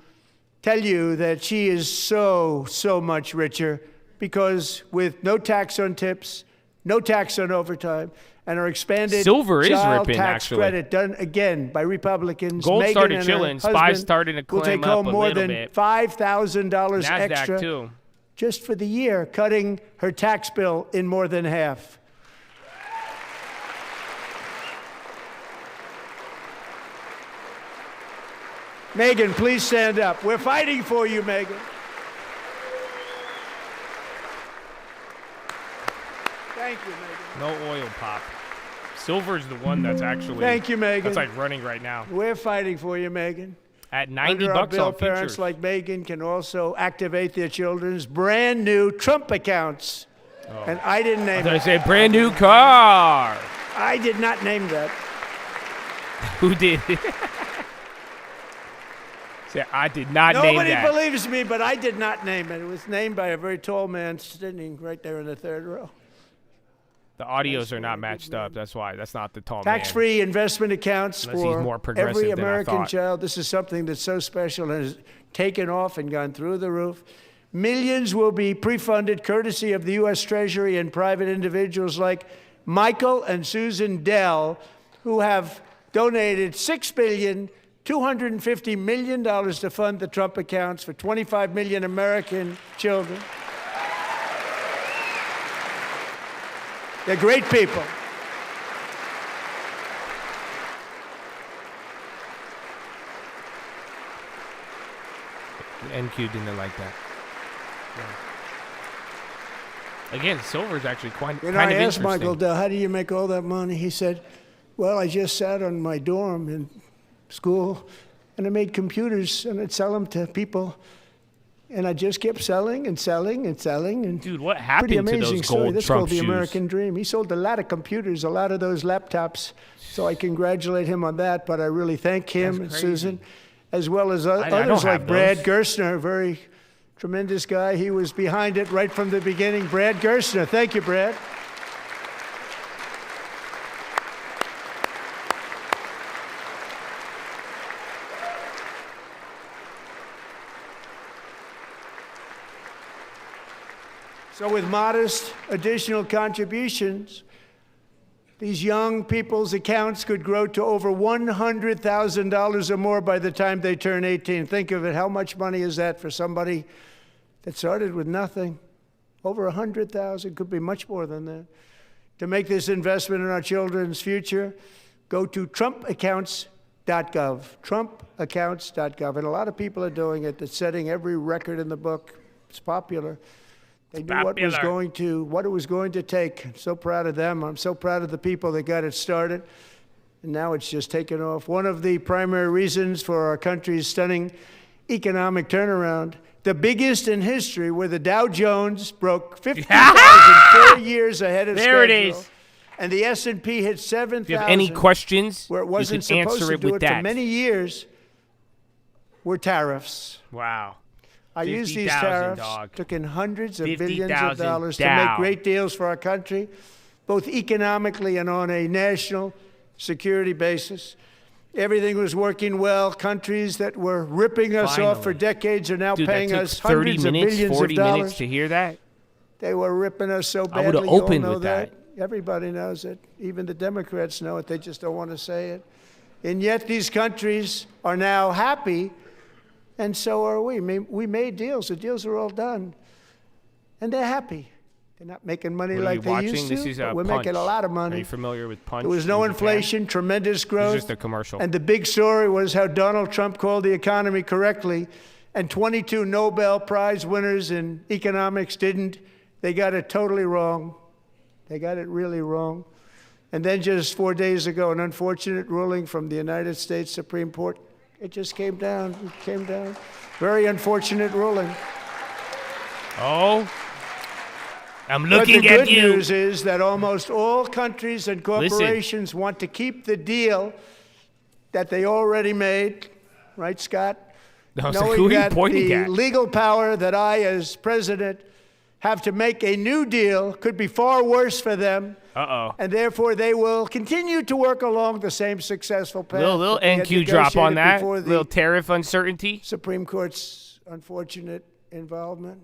tell you that she is so much richer because with no tax on tips, no tax on overtime, and our expanded silver is child ripping, tax actually. credit done again by Republicans. Gold Megan started and chilling. her SPY started to will climb take up home a more little than bit. $5,000 NASDAQ extra too. just for the year, cutting her tax bill in more than half. Megan, please stand up. We're fighting for you, Megan. Thank you, Megan. No oil pop. Silver's the one that's actually. Thank you, Megan. That's like running right now. We're fighting for you, Megan. At 90 Under our bucks bill, on parents futures. like Megan can also activate their children's brand new Trump accounts. Oh. And I didn't name I it. say brand new car. I did not name that. Who did? Say, I did not name Nobody that. believes me, but I did not name it. It was named by a very tall man sitting right there in the third row. The audios are not matched up. That's why. That's not the tall man. Tax-free investment accounts Unless he's more for progressive every than I American thought. child. This is something that's so special and has taken off and gone through the roof. Millions will be pre-funded courtesy of the U.S. Treasury and private individuals like Michael and Susan Dell, who have donated $6.25 billion to fund the Trump accounts for 25 million American children. They're great people. NQ didn't like that. Yeah. Again, silver's actually quite You know, kind I of asked interesting. Michael Dell, how do you make all that money? He said, well, I just sat on my dorm in school, and I made computers, and I'd sell them to people. And I just kept selling and selling and selling. And Dude, what happened pretty to amazing those story. gold That's Trump called the shoes? American dream. He sold a lot of computers, a lot of those laptops. So I congratulate him on that. But I really thank him and That's Susan, as well as don't others like have Brad those. Gerstner, a very tremendous guy. He was behind it right from the beginning. Brad Gerstner. Thank you, Brad. So with modest additional contributions, these young people's accounts could grow to over $100,000 or more by the time they turn 18. Think of it. How much money is that for somebody that started with nothing? Over 100,000, could be much more than that. To make this investment in our children's future, go to trumpaccounts.gov, trumpaccounts.gov. And a lot of people are doing it. It's setting every record in the book. It's popular. They knew what it was going to take. I'm so proud of them. I'm so proud of the people that got it started. And now it's just taken off. One of the primary reasons for our country's stunning economic turnaround, the biggest in history, where the Dow Jones broke 50,000 4 years ahead of There schedule. it is. And the S&P hit 7,000. If you have any questions, where it wasn't you can supposed answer to it do with it that. for many years, were tariffs. Wow. I used these 50,000, tariffs, dog. took in hundreds of billions of 50,000 dollars to down. make great deals for our country, both economically and on a national security basis. Everything was working well. Countries that were ripping us off for Finally. decades are now Dude, paying that took us 30 hundreds of minutes, billions 40 of dollars. minutes to hear that? They were ripping us so badly. I would've You all opened know with that. Everybody knows it. Even the Democrats know it. They just don't want to say it. And yet these countries are now happy, and so are we. We made deals. The deals are all done. And they're happy. They're not making money What are like you they watching? used to, This is but we're Punch. making a lot of Are money. you familiar with Punch? There was no in Japan? inflation, tremendous growth. It's just a commercial. And the big story was how Donald Trump called the economy correctly, and 22 Nobel Prize winners in economics didn't. They got it totally wrong. They got it really wrong. And then just 4 days ago, an unfortunate ruling from the United States Supreme Court. It just came down. It came down. Very unfortunate ruling. Oh, I'm But looking the at good you. news is that almost all countries and corporations want to keep the deal that they already made, right, Scott? I was like, Knowing who are you that pointing the at? legal power that I, as president, have to make a new deal could be far worse for them. Uh-oh. And therefore, they will continue to work along the same successful path. Little that they had NQ drop on negotiated that. before the Little tariff uncertainty. Supreme Court's unfortunate involvement.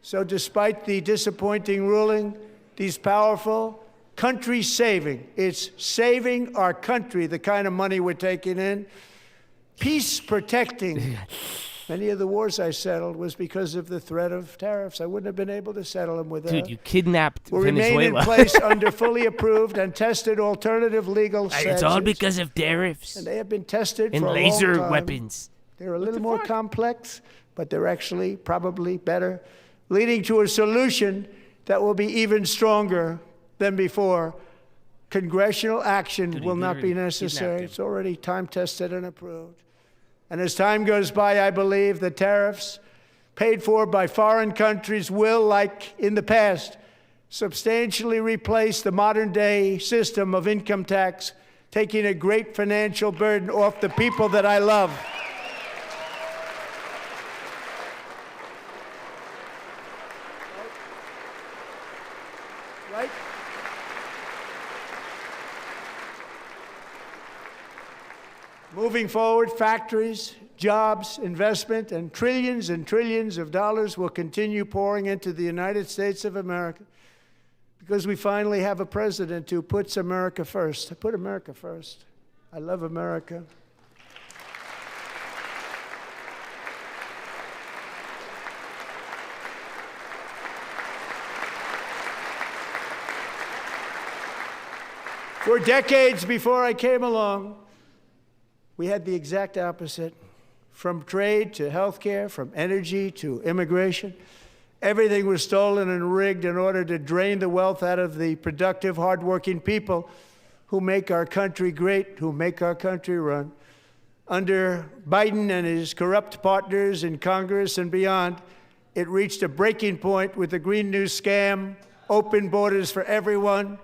So despite the disappointing ruling, these powerful country-saving, it's saving our country, the kind of money we're taking in, peace-protecting. Many of the wars I settled was because of the threat of tariffs. I wouldn't have been able to settle them without. Dude, you kidnapped will remain in Venezuela. place under fully approved and tested alternative legal It's all statutes. because of tariffs And they have been tested and for a laser long time. weapons. They're a little more complex, but they're actually probably better, leading to a solution that will be even stronger than before. Congressional action will not be necessary. It's already time-tested and approved. And as time goes by, I believe the tariffs paid for by foreign countries will, like in the past, substantially replace the modern-day system of income tax, taking a great financial burden off the people that I love. Right? Moving forward, factories, jobs, investment, and trillions of dollars will continue pouring into the United States of America because we finally have a president who puts America first. I put America first. I love America. For decades before I came along, we had the exact opposite. From trade to healthcare, from energy to immigration, everything was stolen and rigged in order to drain the wealth out of the productive, hardworking people who make our country great, who make our country run. Under Biden and his corrupt partners in Congress and beyond, it reached a breaking point with the Green New scam, open borders for everyone.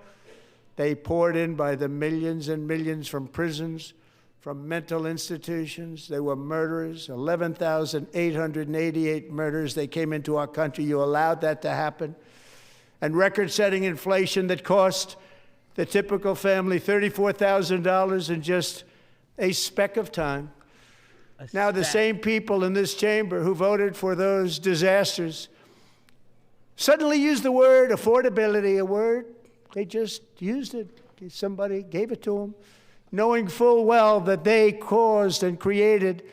They poured in by the millions and millions from prisons, from mental institutions. They were murderers, 11,888 murders. They came into our country. You allowed that to happen. And record-setting inflation that cost the typical family $34,000 in just a speck of time. Now the same people in this chamber who voted for those disasters suddenly used the word affordability, a word. They just used it. Somebody gave it to them, knowing full well that they caused and created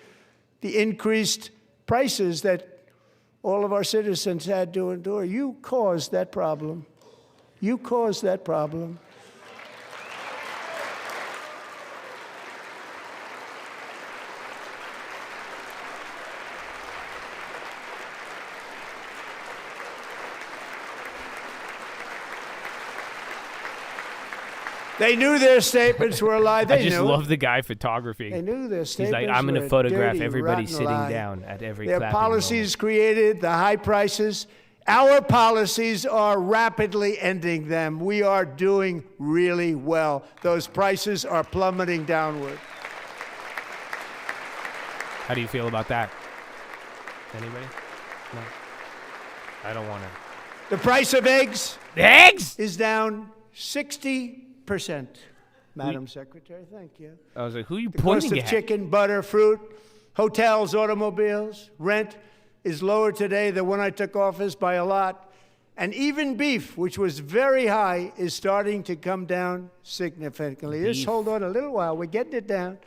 the increased prices that all of our citizens had to endure. You caused that problem. You caused that problem. They knew their statements were a lie. They I just knew. love the guy photographing. They knew their statements He's like, I'm going were to a photograph dirty, everybody rotten sitting lie. down at every Their clapping policies moment. created the high prices. Our policies are rapidly ending them. We are doing really well. Those prices are plummeting downward. How do you feel about that? Anybody? No? I don't want to. The price of eggs Eggs? is down 60%. Madam Secretary, thank you. I was like, who are you The cost pointing of at? chicken, butter, fruit, hotels, automobiles, rent is lower today than when I took office by a lot. And even beef, which was very high, is starting to come down significantly. Just Beef. hold on a little while. We're getting it down.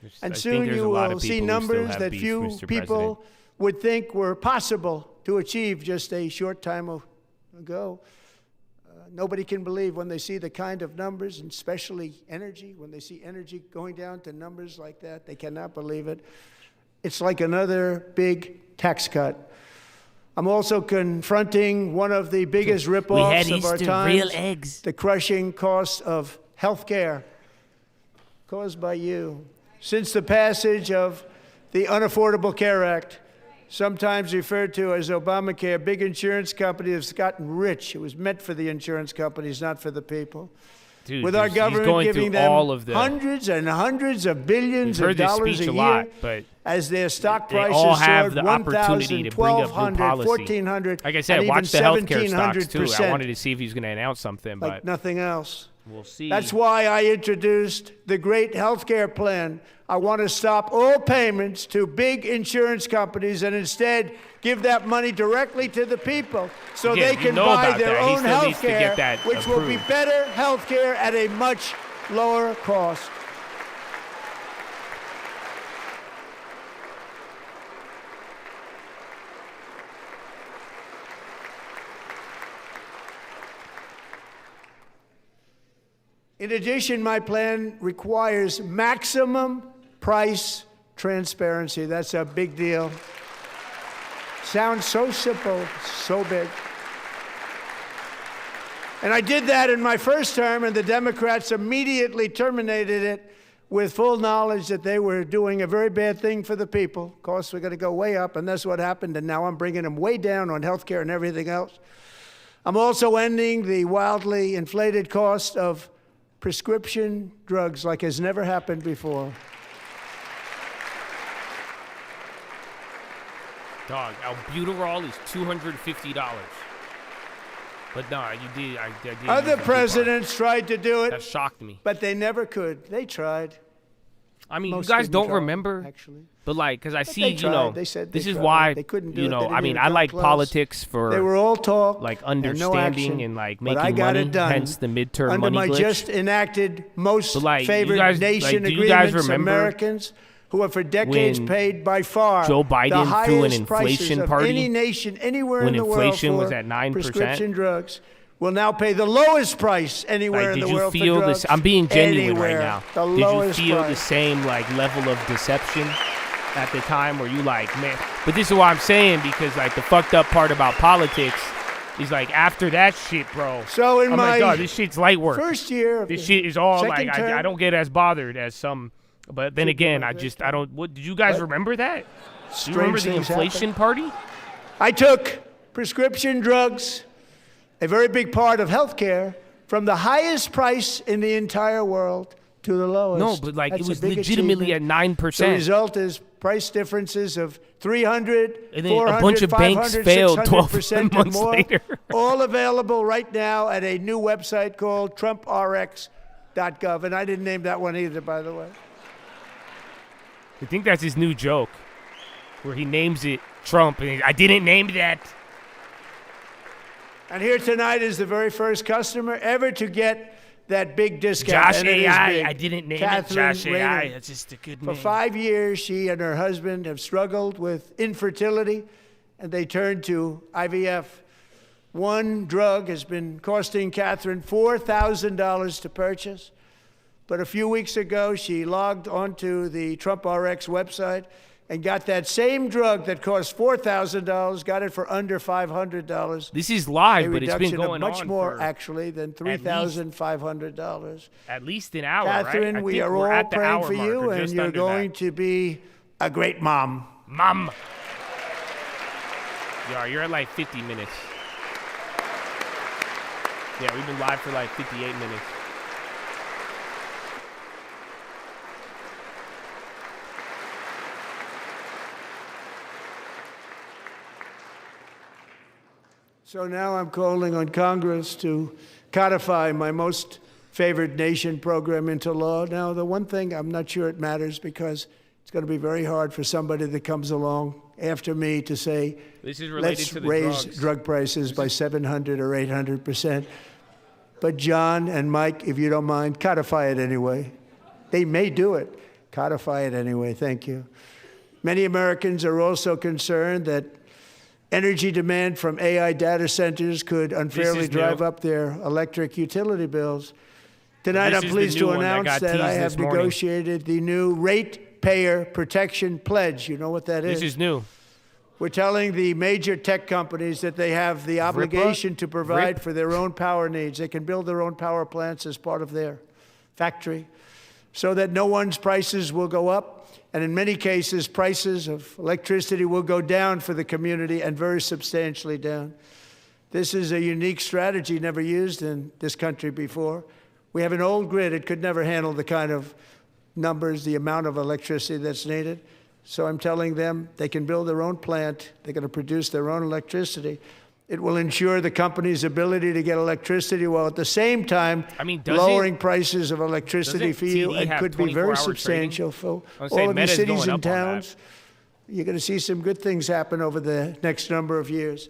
I And think soon there's you a lot will of see people who still numbers have that beef, few Mr. people President. would think were possible to achieve just a short time ago. Nobody can believe when they see the kind of numbers, and especially energy, when they see energy going down to numbers like that, they cannot believe it. It's like another big tax cut. I'm also confronting one of the biggest ripoffs of our times, real eggs. the crushing cost of health care caused by you. Since the passage of the Unaffordable Care Act, sometimes referred to as Obamacare, big insurance companies have gotten rich. It was meant for the insurance companies, not for the people. Dude, With our he's government going giving through them all of the, hundreds and hundreds of billions We've heard of this dollars speech a a year lot, but as their stock they prices all have soared the opportunity 1,000, to bring up new 1,200, policy. 1,400, Like I said, and watch the even healthcare stocks too. I 1,700%. wanted to see if he was going to announce something, Like but nothing else. we'll see. That's why I introduced the great health care plan. I want to stop all payments to big insurance companies and instead give that money directly to the people so Again, they you can know buy about their that. He own still health needs to get care, that which will be approved. better health care at a much lower cost. In addition, my plan requires maximum price transparency. That's a big deal. Sounds so simple, so big. And I did that in my first term, and the Democrats immediately terminated it with full knowledge that they were doing a very bad thing for the people. Costs were going to go way up, and that's what happened, and now I'm bringing them way down on health care and everything else. I'm also ending the wildly inflated cost of prescription drugs like has never happened before. Dog, albuterol is $250. But no, you did. I did. Other presidents tried to do it. That shocked me. But they never could. They tried. I mean, Most you guys didn't don't try, remember, actually. But like, because I But see, they you tried. know, They said this they is tried. why, They couldn't do you it. They know, didn't I mean, even I come like close. politics for They were all talk, like and no understanding action, and like but I making got money, it done hence the midterm under money my glitch. just enacted most But, like, you favored guys- nation like, do you guys agreements. remember Americans who have for decades when paid by far Joe the Biden threw an highest prices inflation of party any nation anywhere when in the world inflation for was at 9%? prescription drugs will now pay the lowest price anywhere Like, in did the you world feel for drugs. this? I'm being genuine anywhere. right now. The Did you lowest feel the price. same like level of deception at the time, where you like, man? But this is what I'm saying, because like the fucked up part about politics is like after that shit, bro. So in I'm my like, dog, this shit's light work. first year of This the shit is all second like term, I don't get as bothered as some. But then again, I don't. What did you guys What? remember that? Do you Strange remember the things inflation happen. party? I took prescription drugs, a very big part of healthcare, from the highest price in the entire world to the lowest. No, but like That's it a was big legitimately at achievement. 9%. The result is price differences of 300, And then a 400, bunch of banks 500, failed 600% 12 and months more. later. All available right now at a new website called TrumpRx.gov. And I didn't name that one either, by the way. I think that's his new joke, where he names it Trump, and I didn't name that. And here tonight is the very first customer ever to get that big discount. Josh and it is AI. big. I didn't name Catherine it Josh AI. Raynor. That's just a good For name. 5 years, she and her husband have struggled with infertility, and they turned to IVF. One drug has been costing Catherine $4,000 to purchase. But a few weeks ago, she logged onto the Trump RX website and got that same drug that cost $4,000, got it for under $500. This is A live, but it's been reduction going of much on more, for actually, than $3,500. at least an hour, Catherine, right? I we think are we're all at the praying hour for mark, you, or and just you're under going that. to be a great mom. Mom. Yeah, you're at like 50 minutes. Yeah, we've been live for like 58 minutes. So now I'm calling on Congress to codify my most favored nation program into law. Now, the one thing, I'm not sure it matters, because it's going to be very hard for somebody that comes along after me to say, This is related let's to the raise drugs. drug prices by 700 or 800%. But John and Mike, if you don't mind, codify it anyway. They may do it. Codify it anyway. Thank you. Many Americans are also concerned that energy demand from AI data centers could unfairly is drive new. up their electric utility bills. Tonight, This I'm is the pleased new to one that announce got that I teased have this morning. negotiated the new Ratepayer Protection Pledge. You know what that This is new. We're telling the major tech companies that they have the obligation to provide Rip. for their own power needs. They can build their own power plants as part of their factory, so that no one's prices will go up. And in many cases, prices of electricity will go down for the community, and very substantially down. This is a unique strategy never used in this country before. We have an old grid. It could never handle the kind of numbers, the amount of electricity that's needed. So I'm telling them they can build their own plant. They're going to produce their own electricity. It will ensure the company's ability to get electricity while at the same time lowering prices of electricity for you. TD It have could be very 24-hour substantial trading? for I would say all of you Meta's cities going and up on that. towns. You're going to see some good things happen over the next number of years.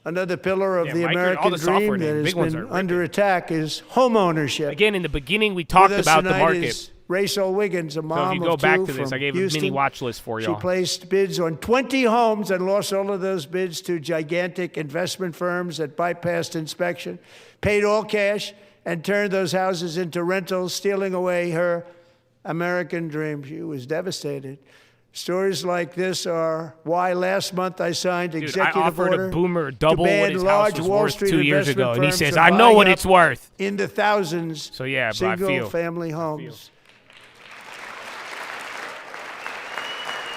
Another pillar of Yeah, the Mike, all American the software dream that names, has big ones been are ripping. under attack is homeownership. Again, in the beginning, we talked With us about the tonight market. is Rachel Wiggins, a So if mom you go of back two to this, from I gave Houston. a mini watch list for She y'all. placed bids on 20 homes and lost all of those bids to gigantic investment firms that bypassed inspection, paid all cash, and turned those houses into rentals, stealing away her American dream. She was devastated. Stories like this are why last month I signed Dude, I executive offered order a boomer to double what ban his large house was Wall worth Street 2 years ago, investment and he firms says, from "I know buying what up it's worth." into thousands. So yeah, bro, I feel. Single family homes.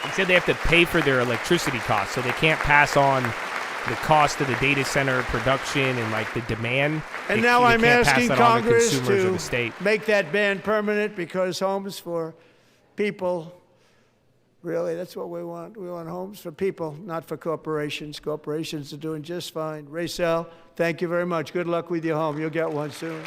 He said they have to pay for their electricity costs, so they can't pass on the cost of the data center production and like the demand. And They now I'm can't pass asking that on to Congress consumers or to the state. make that ban permanent because homes for people, really, that's what we want. We want homes for people, not for corporations. Corporations are doing just fine. Raysel, thank you very much. Good luck with your home. You'll get one soon.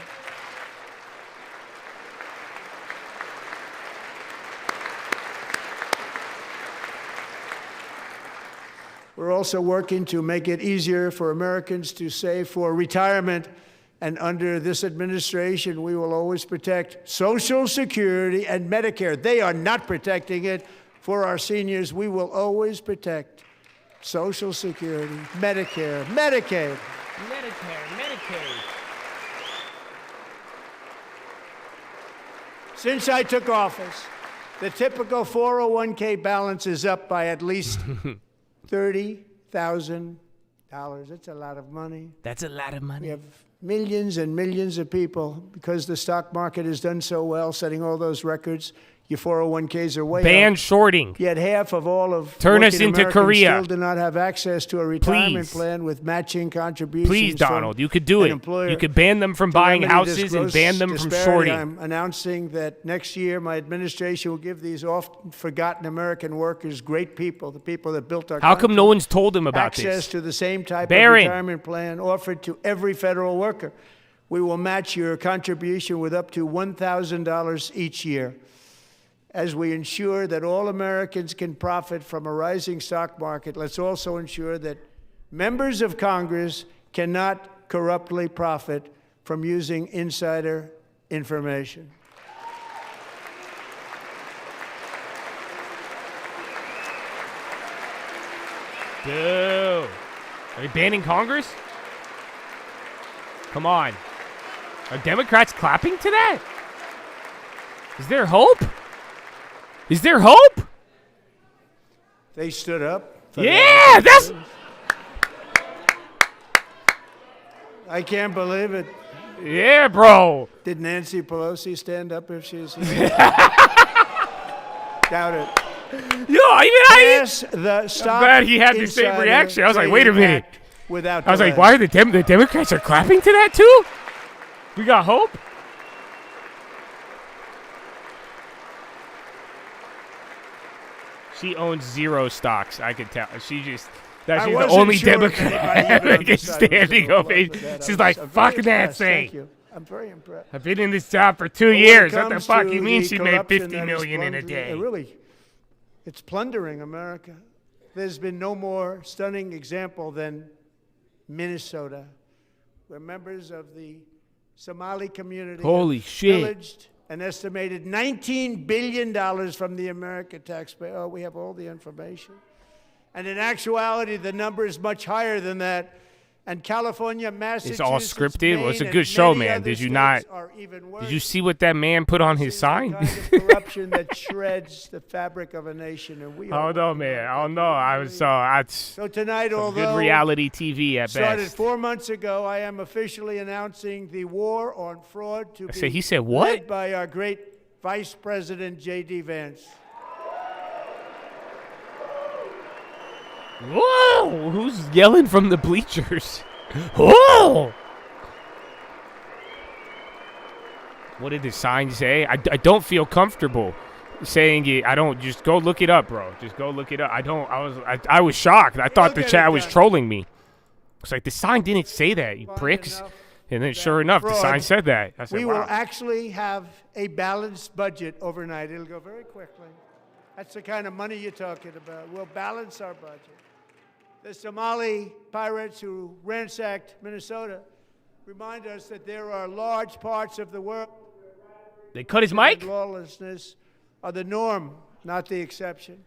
We're also working to make it easier for Americans to save for retirement. And under this administration, we will always protect Social Security and Medicare. They are not protecting it for our seniors. We will always protect Social Security, Medicare, Medicaid. Medicaid. Since I took office, the typical 401k balance is up by at least $30,000. That's a lot of money. That's a lot of money. We have millions and millions of people, because the stock market has done so well, setting all those records. Your 401ks are way Ban up. shorting. Yet half of all of Turn us working into Americans Korea. still do not have access to a retirement Please. plan with matching contributions. Please, from Donald, you could do an it. employer. You could ban them from To buying remedy this houses and gross ban them from disparity, shorting. I'm announcing that next year my administration will give these often forgotten American workers, great people, the people that built our How country, come no one's told them about access this? to the same type Barron. of retirement plan offered to every federal worker. We will match your contribution with up to $1,000 each year, as we ensure that all Americans can profit from a rising stock market. Let's also ensure that members of Congress cannot corruptly profit from using insider information. Boo. Are they banning Congress? Come on. Are Democrats clapping to that? Is there hope? Is there hope? They stood up. Yeah, that's... I can't believe it. Yeah, bro. Did Nancy Pelosi stand up if she's here? Doubt it. Yo, I Pass the Stop I'm glad he had the same Insider reaction. I was like, wait a Trading minute. Act Without was like, delay. why are the Democrats are clapping to that too? We got hope? She owns 0 stocks, I could tell. She's the wasn't only sure if Democrat anybody even making standing ovation. She's like, fuck that thing. Thank you. I'm very impressed. I've been in this job for 2 When it years. What the comes fuck to you mean the she made corruption 50 that is million in a plundering- day? Really, it's plundering America. There's been no more stunning example than Minnesota, where members of the Somali community Holy have shit. pillaged an estimated $19 billion from the American taxpayer. Oh, we have all the information. And in actuality, the number is much higher than that. And California, Massachusetts, It's all scripted? Well, it's a Maine, good and show, many man. other Did you states not- are even worse. Did you see what that man put on his This is sign? the kind of corruption that shreds the fabric of a nation, and we I don't know, man. I don't know. I was So tonight, some although good reality TV at started best. 4 months ago, I am officially announcing the war on fraud to be He said what? led by our great Vice President J.D. Vance. Whoa! Who's yelling from the bleachers? Whoa! What did the sign say? I don't feel comfortable saying it. I don't. Just go look it up, bro. Just go look it up. I was shocked. I thought the get chat it was done. trolling me. It's like the sign didn't say that, you Find pricks. enough And then that sure enough, the fraud, sign said that. I said, We wow. will actually have a balanced budget overnight. It'll go very quickly. That's the kind of money you're talking about. We'll balance our budget. The Somali pirates who ransacked Minnesota remind us that there are large parts of the world They cut his where mic? lawlessness are the norm, not the exception.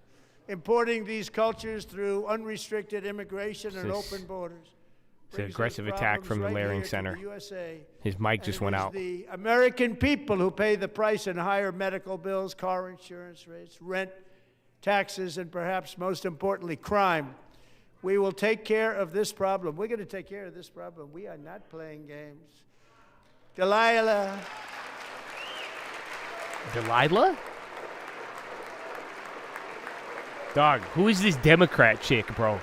Importing these cultures through unrestricted immigration and This- open borders. It's an brings us aggressive attack problems from the right Laring here to Center. the USA. His mic And just it went is out. the American people who pay the price in higher medical bills, car insurance rates, rent, taxes, and perhaps most importantly, crime. We will take care of this problem. We're going to take care of this problem. We are not playing games. Delilah. Delilah? Dog, who is this Democrat chick, bro?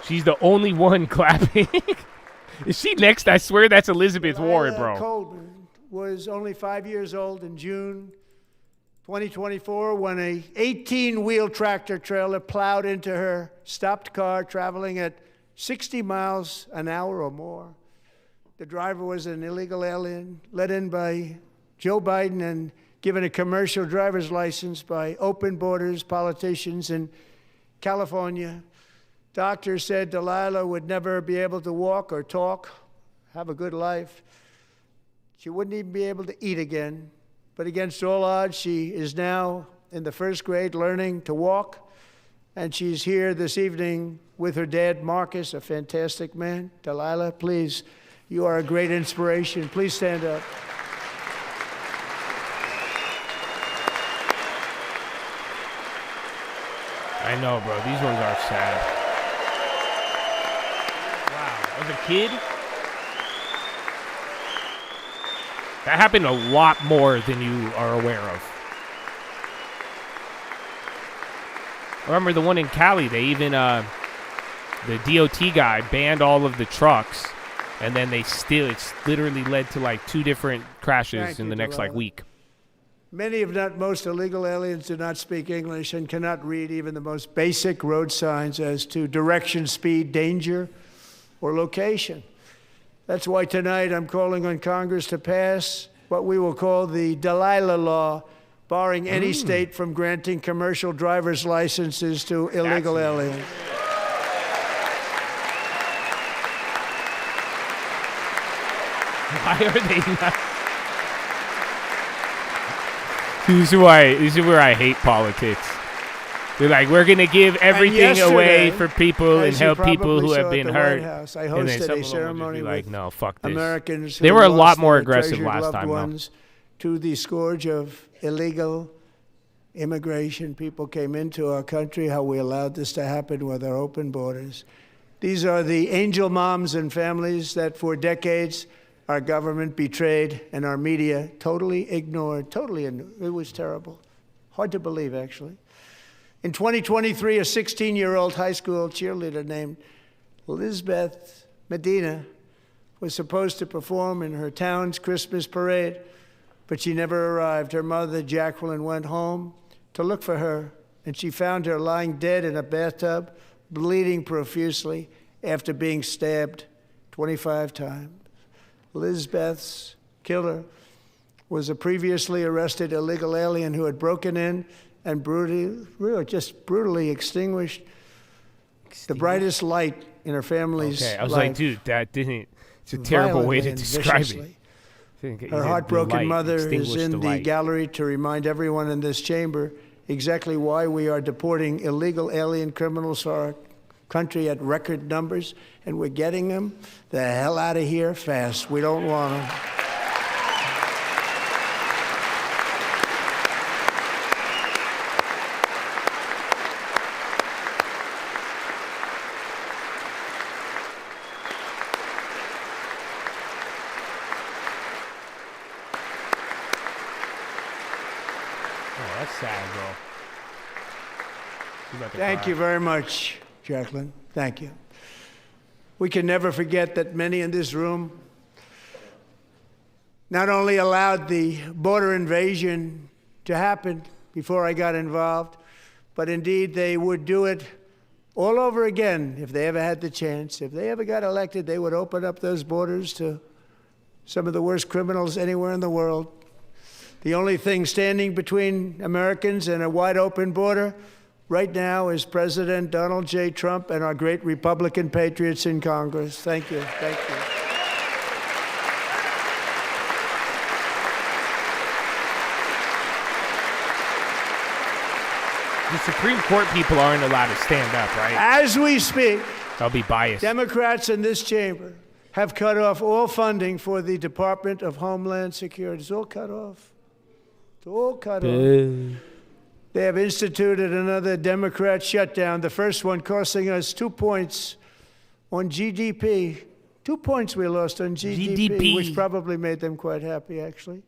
She's the only one clapping. Is she next? I swear that's Elizabeth Warren, bro. Coleman was only 5 years old in June 2024 when a 18-wheel tractor trailer plowed into her stopped car traveling at 60 miles an hour or more. The driver was an illegal alien let in by Joe Biden and given a commercial driver's license by open borders politicians in California. Doctors said Delilah would never be able to walk or talk, have a good life. She wouldn't even be able to eat again. But against all odds, she is now in the first grade learning to walk. And she's here this evening with her dad, Marcus, a fantastic man. Delilah, please, you are a great inspiration. Please stand up. I know, bro. These ones are sad. As a kid, that happened a lot more than you are aware of. I remember the one in Cali, they even, the DOT guy banned all of the trucks, and then it's literally led to like 2 different crashes in the next like week. Many, if not most, illegal aliens do not speak English and cannot read even the most basic road signs as to direction, speed, danger, or location. That's why tonight I'm calling on Congress to pass what we will call the Delilah Law, barring any state from granting commercial driver's licenses to illegal aliens. Why are they not? This is where I hate politics. They're like, we're going to give everything away for people and help people who have been hurt. I hosted a ceremony like, no, fuck this. Americans they were a lot more their aggressive last loved time, ones to the scourge of illegal immigration. People came into our country, how we allowed this to happen with our open borders. These are the angel moms and families that for decades our government betrayed and our media totally ignored. It was terrible. Hard to believe, actually. In 2023, a 16-year-old high school cheerleader named Elizabeth Medina was supposed to perform in her town's Christmas parade, but she never arrived. Her mother, Jacqueline, went home to look for her, and she found her lying dead in a bathtub, bleeding profusely after being stabbed 25 times. Elizabeth's killer was a previously arrested illegal alien who had broken in and brutally extinguished the brightest light in her family's life. Okay, I was like, dude, it's a terrible way to describe it. Her heartbroken mother is in the gallery to remind everyone in this chamber exactly why we are deporting illegal alien criminals to our country at record numbers, and we're getting them the hell out of here fast. We don't want them. That's sad, bro. Thank you very much, Jacqueline. Thank you. We can never forget that many in this room not only allowed the border invasion to happen before I got involved, but indeed they would do it all over again if they ever had the chance. If they ever got elected, they would open up those borders to some of the worst criminals anywhere in the world. The only thing standing between Americans and a wide open border right now is President Donald J. Trump and our great Republican patriots in Congress. Thank you. Thank you. The Supreme Court people aren't allowed to stand up, right? As we speak, I'll be biased. Democrats in this chamber have cut off all funding for the Department of Homeland Security. It's all cut off. It's all cut off. They have instituted another Democrat shutdown, the first one costing us 2 points on GDP. 2 points we lost on GDP, which probably made them quite happy, actually.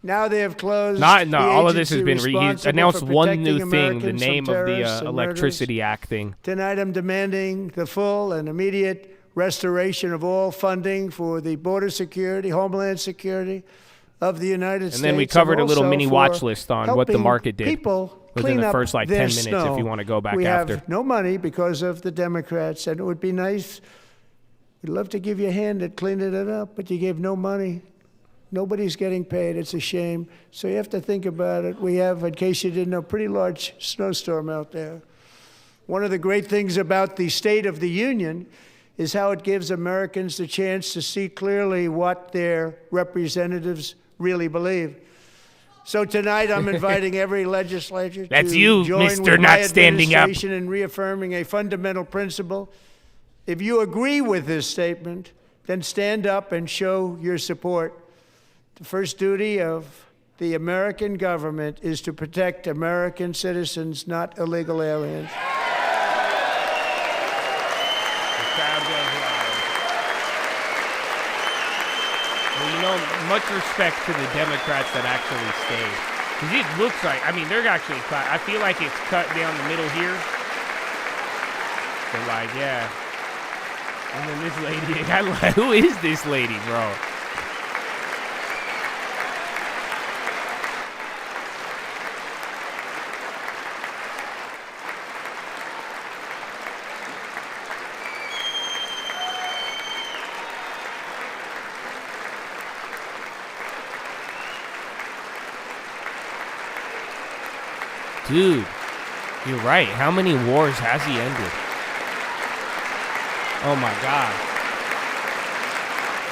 Now they have closed. No, all of this has been he's announced one new thing, the name of the Electricity Act thing. Tonight I'm demanding the full and immediate restoration of all funding for the border security, homeland security of the United States. And then we covered a little mini watch list on what the market did within the first like 10 minutes if you want to go back we after. We have no money because of the Democrats, and it would be nice. We'd love to give you a hand at cleaning it up, but you gave no money. Nobody's getting paid. It's a shame. So you have to think about it. We have, in case you didn't know, a pretty large snowstorm out there. One of the great things about the State of the Union is how it gives Americans the chance to see clearly what their representatives really believe. So tonight I'm inviting every legislature That's to you, join Mr. with my Not Standing Up. administration in reaffirming a fundamental principle. If you agree with this statement, then stand up and show your support. The first duty of the American government is to protect American citizens, not illegal aliens. The crowd goes wild. Well, you know, much respect to the Democrats that actually stayed. Because it looks like, I mean, they're actually, I feel like it's cut down the middle here. They're like, yeah. And then this lady, who is this lady, bro? Dude, you're right. How many wars has he ended? Oh my God.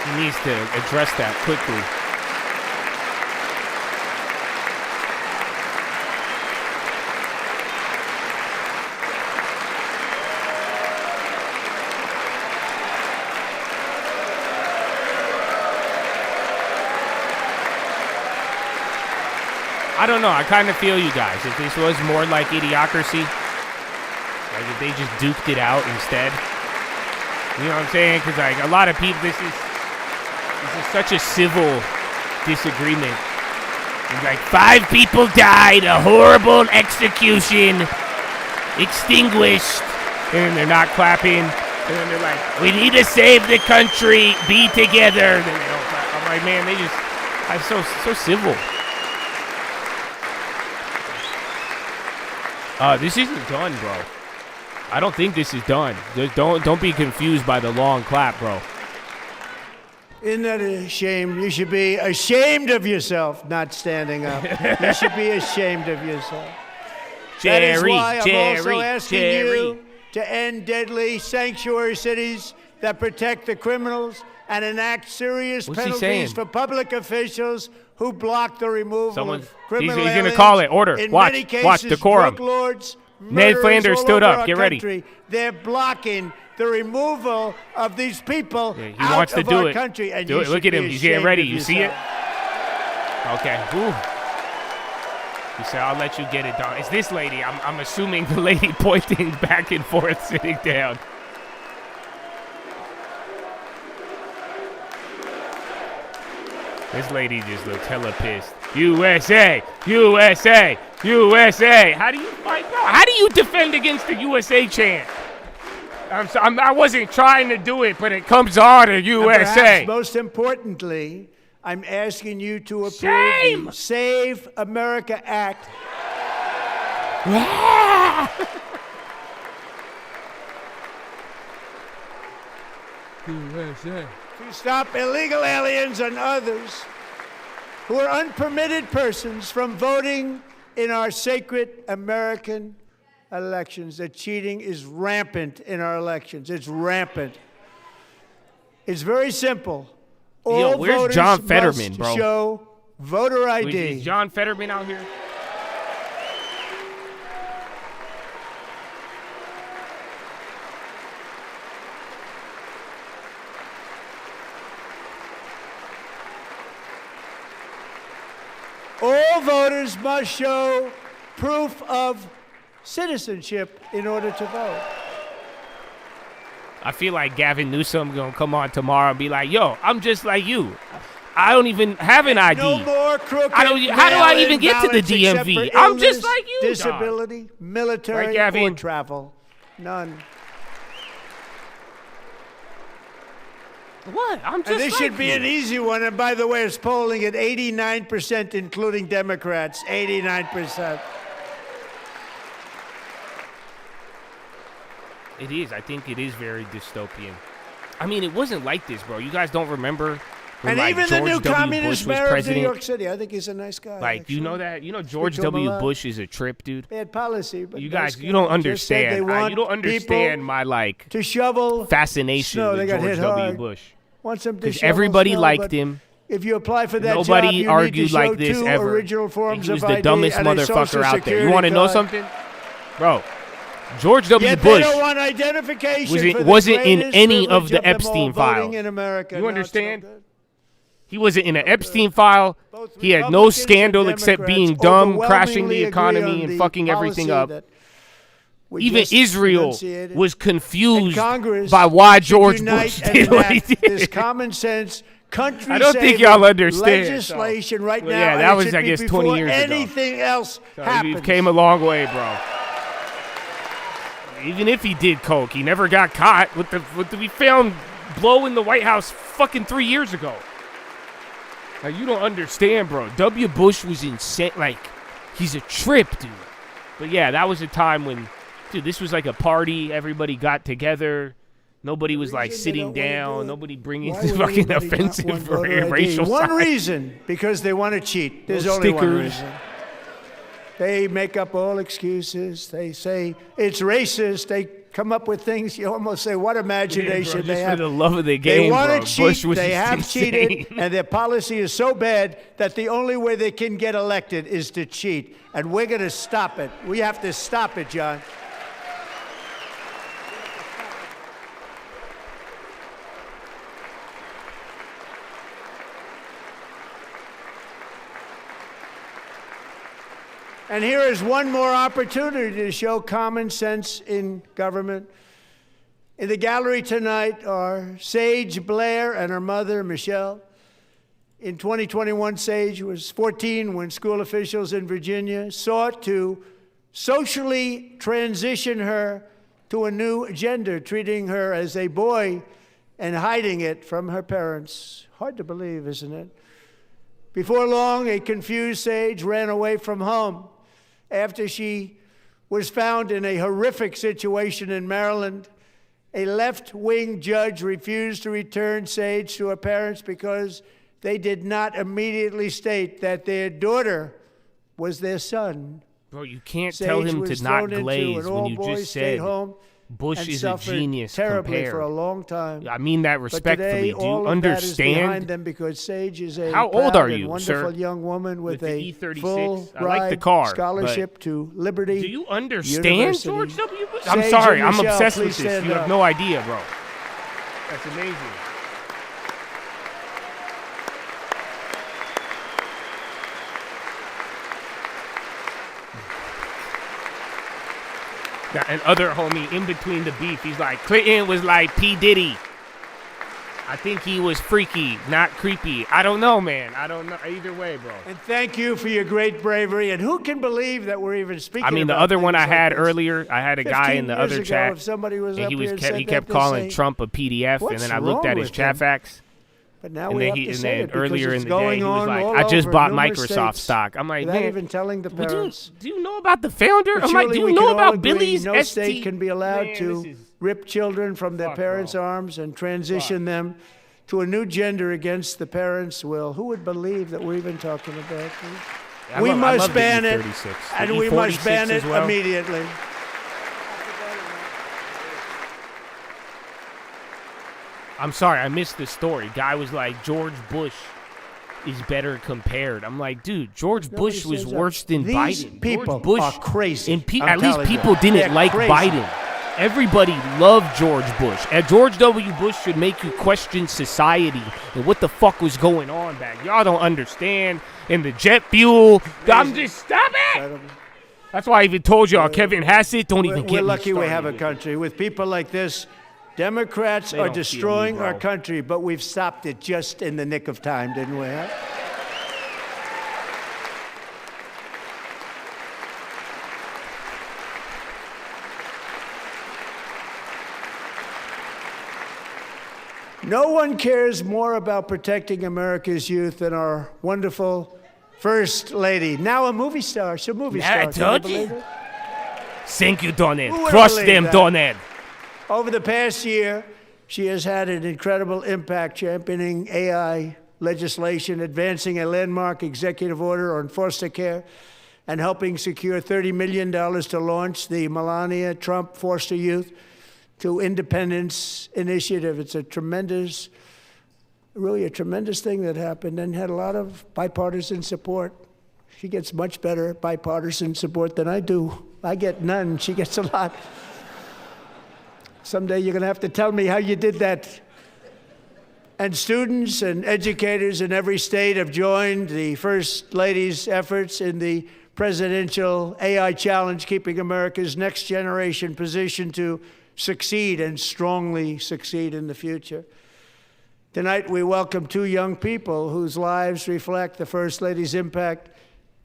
He needs to address that quickly. I don't know. I kind of feel you guys. If this was more like Idiocracy, like if they just duked it out instead. You know what I'm saying? Because like a lot of people, this is such a civil disagreement. It's like 5 people died, a horrible execution, extinguished, and then they're not clapping. And then they're like, we need to save the country, be together. And then they don't clap. I'm like, man, they just, I'm so civil. This isn't done, bro. I don't think this is done. Don't be confused by the long clap, bro. Isn't that a shame? You should be ashamed of yourself not standing up. You should be ashamed of yourself. That is why I'm also asking you to end deadly sanctuary cities that protect the criminals and enact serious penalties for public officials who block the removal of criminal aliens. He's going to call it. Order. In Watch. many cases, Watch. Decorum. drug lords, Ned Flanders stood up. Get ready. Country. They're blocking the removal of these people he out wants to of do our it. country. And do it. Look at him. He's getting ready. You see it? Okay. Ooh. He said, I'll let you get it done. It's this lady. I'm assuming the lady pointing back and forth, sitting down. This lady just looks hella pissed. USA! USA! USA! How do you fight? No, how do you defend against the USA chant? I wasn't trying to do it, but it comes on to USA. And perhaps most importantly, I'm asking you to approve the Save America Act. USA. To stop illegal aliens and others who are unpermitted persons from voting in our sacred American elections. The cheating is rampant in our elections. It's rampant. It's very simple. All where's voters John Fetterman, must bro? show voter ID. Is John Fetterman out here? All voters must show proof of citizenship in order to vote. I feel like Gavin Newsom gonna come on tomorrow and be like, "Yo, I'm just like you. I don't even have an ID. No more crooked. How do I even get to the DMV? I'm just like you, disability, military, right, Gavin? or travel. None. What? I'm just And this like should be you. an easy one. And by the way, it's polling at 89%, including Democrats. 89%. It is. I think it is very dystopian. I mean, it wasn't like this, bro. You guys don't remember when, And like, even George the new W. communist Bush was mayor of president? New York City, I think he's a nice guy. Like, do you know that? You know George W. Bush is a trip, dude. Bad policy, but You nice guys, guy. you don't Just said understand. they want You don't understand people my, like, to shovel fascination snow. They with got George hit W. hard. Bush. Want some to Because shovel everybody snow, liked but him. If you apply for that Nobody job, you argued need to like show this two ever. original And forms he was of the ID dumbest and a motherfucker social out there. You security want to know card. something? Bro, George W. Yet Bush they don't want identification for the wasn't in greatest any of privilege the them all, Epstein voting files. in America. You No, understand? it's no good. He wasn't in an Epstein file. Both He had no Republicans and scandal except Democrats being dumb, crashing overwhelmingly the agree economy, on and the fucking everything policy up. that we Even just Israel enunciated. was confused And Congress by why should George unite Bush and did what he enact this did. common sense, country I don't think y'all understand, legislation right Well, now. yeah, and that it was, should I be guess, 20 before years ago. anything else So happens. he came a long way, bro. Even if he did coke, he never got caught. We found blowing the White House fucking 3 years ago. Like, you don't understand, bro. W. Bush was insane. Like, he's a trip, dude. But yeah, that was a time when, dude, this was like a party. Everybody got together. Nobody was like reason they sitting don't wanna do down. it. Nobody bringing Why this would fucking anybody not offensive want or voter ID? racial One side. reason, because they want to cheat. There's No only one stickers. reason. They make up all excuses. They say it's racist. They come up with things. You almost say, what imagination Bro, they just have. for the love of the They game, want bro. to cheat. Bush was They have insane. cheated, and their policy is so bad that the only way they can get elected is to cheat. And we're going to stop it. We have to stop it, John. And here is one more opportunity to show common sense in government. In the gallery tonight are Sage Blair and her mother, Michelle. In 2021, Sage was 14 when school officials in Virginia sought to socially transition her to a new gender, treating her as a boy and hiding it from her parents. Hard to believe, isn't it? Before long, a confused Sage ran away from home after she was found in a horrific situation in Maryland. A left-wing judge refused to return Sage to her parents because they did not immediately state that their daughter was their son. Bro, you can't Sage tell him was to not thrown into glaze an when you all-boys just state said home Bush and is a suffered genius terribly compared. for a long time. I mean that But respectfully. today, Do you all of that is behind understand? them because Sage is a How old proud are and you, wonderful sir? young woman with With the a E36? full I like the ride car, scholarship to Liberty. Do you understand University. George W. Bush? I'm Sage sorry. and I'm Michelle, obsessed please with this. stand You have up. no idea, bro. That's amazing. Got an other homie in between the beef. He's like, Clinton was like P. Diddy. I think he was freaky, not creepy. I don't know, man. I don't know. Either way, bro. And thank you for your great bravery. And who can believe that we're even speaking I mean, the about other one I things like had this? earlier, I had a guy 15 in the years other ago, chat, if somebody was and up he here was and kept, said he that, kept they'd calling say, Trump a PDF, and "What's then I looked wrong at his with chat him?" facts. But now And we then have he, to and say then it because earlier in it's the day, going he was on like, all "I just over bought numerous Microsoft states stock." I'm like, without man, even telling the well, parents. do you know about the founder? But I'm like, surely do you we know can all about agree Billy's no ST? state can be allowed Man, to this is- rip children from their Fuck, parents' bro. arms and transition them to a new gender against the parents' will. Who would believe that we're even talking about this? I We love must the ban it, E36. The and we must E46 ban as it well. immediately. I'm sorry, I missed the story. Guy was like, George Bush is better compared. I'm like, dude, George Bush was says that. worse than These Biden. people George Bush are crazy. And I'm at least telling you. people didn't They're like crazy. Biden. Everybody loved George Bush. And George W. Bush should make you question society and what the fuck was going on back. Y'all don't understand. And the jet fuel. I'm just, stop it! That's why I even told y'all, Kevin Hassett, don't even get me We're lucky we started have a with country. With people like this, Democrats They are don't feel destroying me, our bro. country, but we've stopped it just in the nick of time, didn't we? Huh? No one cares more about protecting America's youth than our wonderful First Lady, now a movie star. She's a movie Yeah, I star. told Can you believe you. it? Thank you, Donald. Who would've Crush believed them, that? Donald. Over the past year, she has had an incredible impact championing AI legislation, advancing a landmark executive order on foster care, and helping secure $30 million to launch the Melania Trump Foster Youth to Independence Initiative. It's a tremendous, really a tremendous thing that happened and had a lot of bipartisan support. She gets much better bipartisan support than I do. I get none. She gets a lot. Someday you're going to have to tell me how you did that. And students and educators in every state have joined the First Lady's efforts in the presidential AI challenge, keeping America's next generation positioned to succeed and strongly succeed in the future. Tonight, we welcome two young people whose lives reflect the First Lady's impact,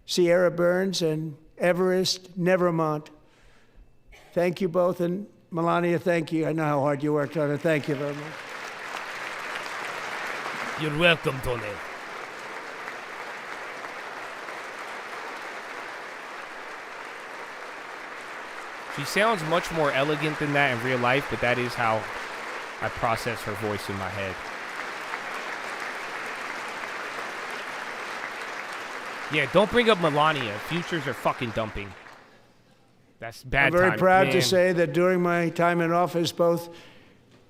Sierra Burns and Everest Nevermont. Thank you both, and Melania, thank you. I know how hard you worked on it. Thank you very much. You're welcome, Donald. She sounds much more elegant than that in real life, but that is how I process her voice in my head. Yeah, don't bring up Melania. Futures are fucking dumping. That's bad I'm very timing, proud man. to say that during my time in office, both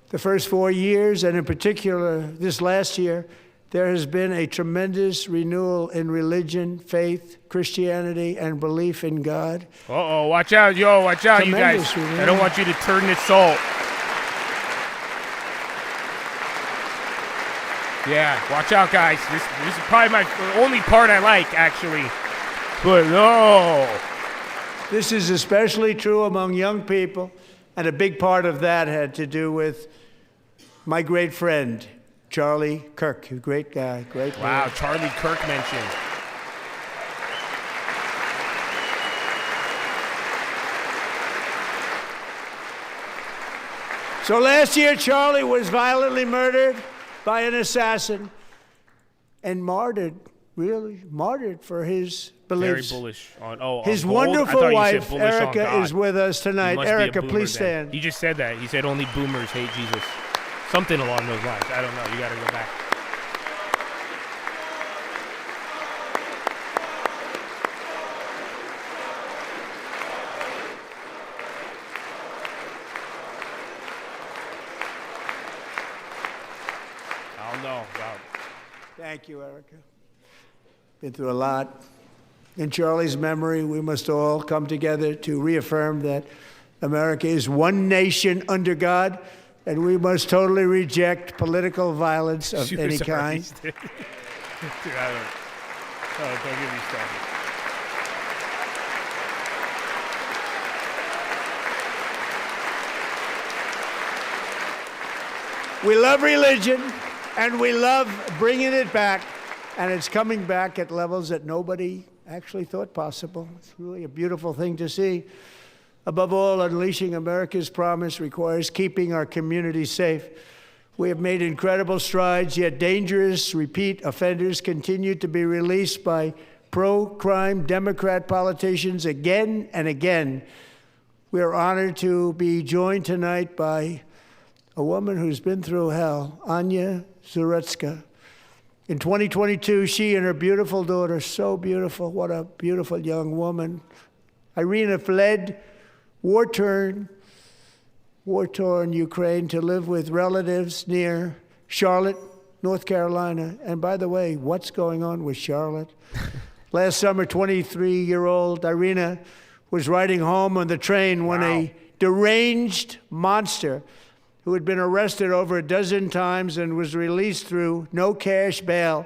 the first 4 years and in particular this last year, there has been a tremendous renewal in religion, faith, Christianity, and belief in God. Uh-oh, watch out, yo, watch out, you guys. Tremendous renewal. I don't want you to turn this salt. Yeah, watch out, guys. This is probably my only part I like, actually. But no. This is especially true among young people, and a big part of that had to do with my great friend, Charlie Kirk, a great guy, great Wow, man. Charlie Kirk mentioned. So last year, Charlie was violently murdered by an assassin and martyred, really martyred for his Very beliefs. bullish on His on gold? I wonderful thought you said wife, bullish on Erica, God. is with us He tonight. must be a Erica, boomer please then. stand. He just said that. He said only boomers hate Jesus. Something along those lines. I don't know. You got to go back. I don't know. Wow. Thank you, Erica. Been through a lot. In Charlie's memory, we must all come together to reaffirm that America is one nation under God, and we must totally reject political violence of She any was already kind. Dude, I don't get me started. We love religion, and we love bringing it back, and it's coming back at levels that nobody actually thought possible. It's really a beautiful thing to see. Above all, unleashing America's promise requires keeping our communities safe. We have made incredible strides, yet dangerous repeat offenders continue to be released by pro-crime Democrat politicians again and again. We are honored to be joined tonight by a woman who's been through hell, Anya Zuretska. In 2022, she and her beautiful daughter, so beautiful, what a beautiful young woman, Irina, fled war-torn Ukraine to live with relatives near Charlotte, North Carolina. And by the way, what's going on with Charlotte? Last summer, 23-year-old Irina was riding home on the train when a deranged monster who had been arrested over a dozen times and was released through no cash bail,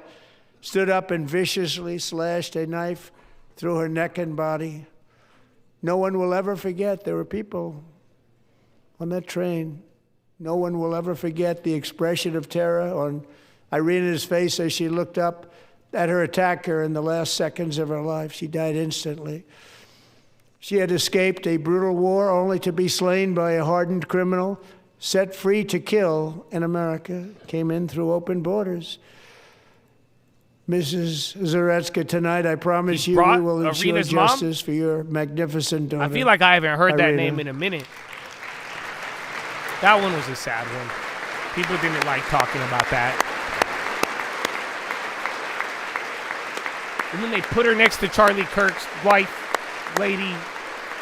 stood up and viciously slashed a knife through her neck and body. No one will ever forget. There were people on that train. No one will ever forget the expression of terror on Irina's face as she looked up at her attacker in the last seconds of her life. She died instantly. She had escaped a brutal war only to be slain by a hardened criminal, set free to kill in America, came in through open borders. Mrs. Zaretsky, tonight I promise you we will ensure Irina's justice for your magnificent daughter. I feel like I haven't heard that Irina. name in a minute. That one was a sad one. People didn't like talking about that. And then they put her next to Charlie Kirk's wife, lady,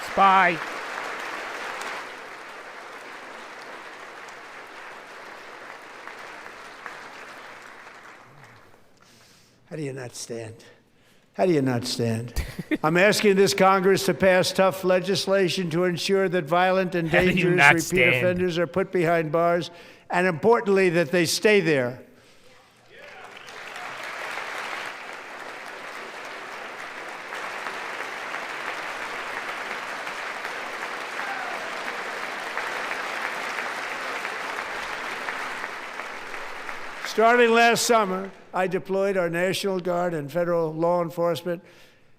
spy. How do you not stand? How do you not stand? I'm asking this Congress to pass tough legislation to ensure that violent and How do you dangerous not repeat stand? offenders are put behind bars, and importantly, that they stay there. Starting last summer, I deployed our National Guard and federal law enforcement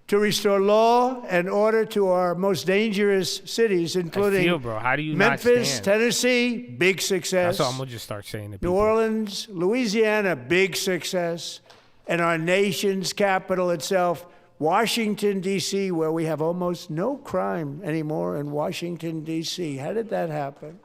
to restore law and order to our most dangerous cities, including How do you Memphis, not stand? Tennessee, big success. That's all I'm going to just start saying to New people. Orleans, Louisiana, big success. And our nation's capital itself, Washington, D.C., where we have almost no crime anymore in Washington, D.C. How did that happen?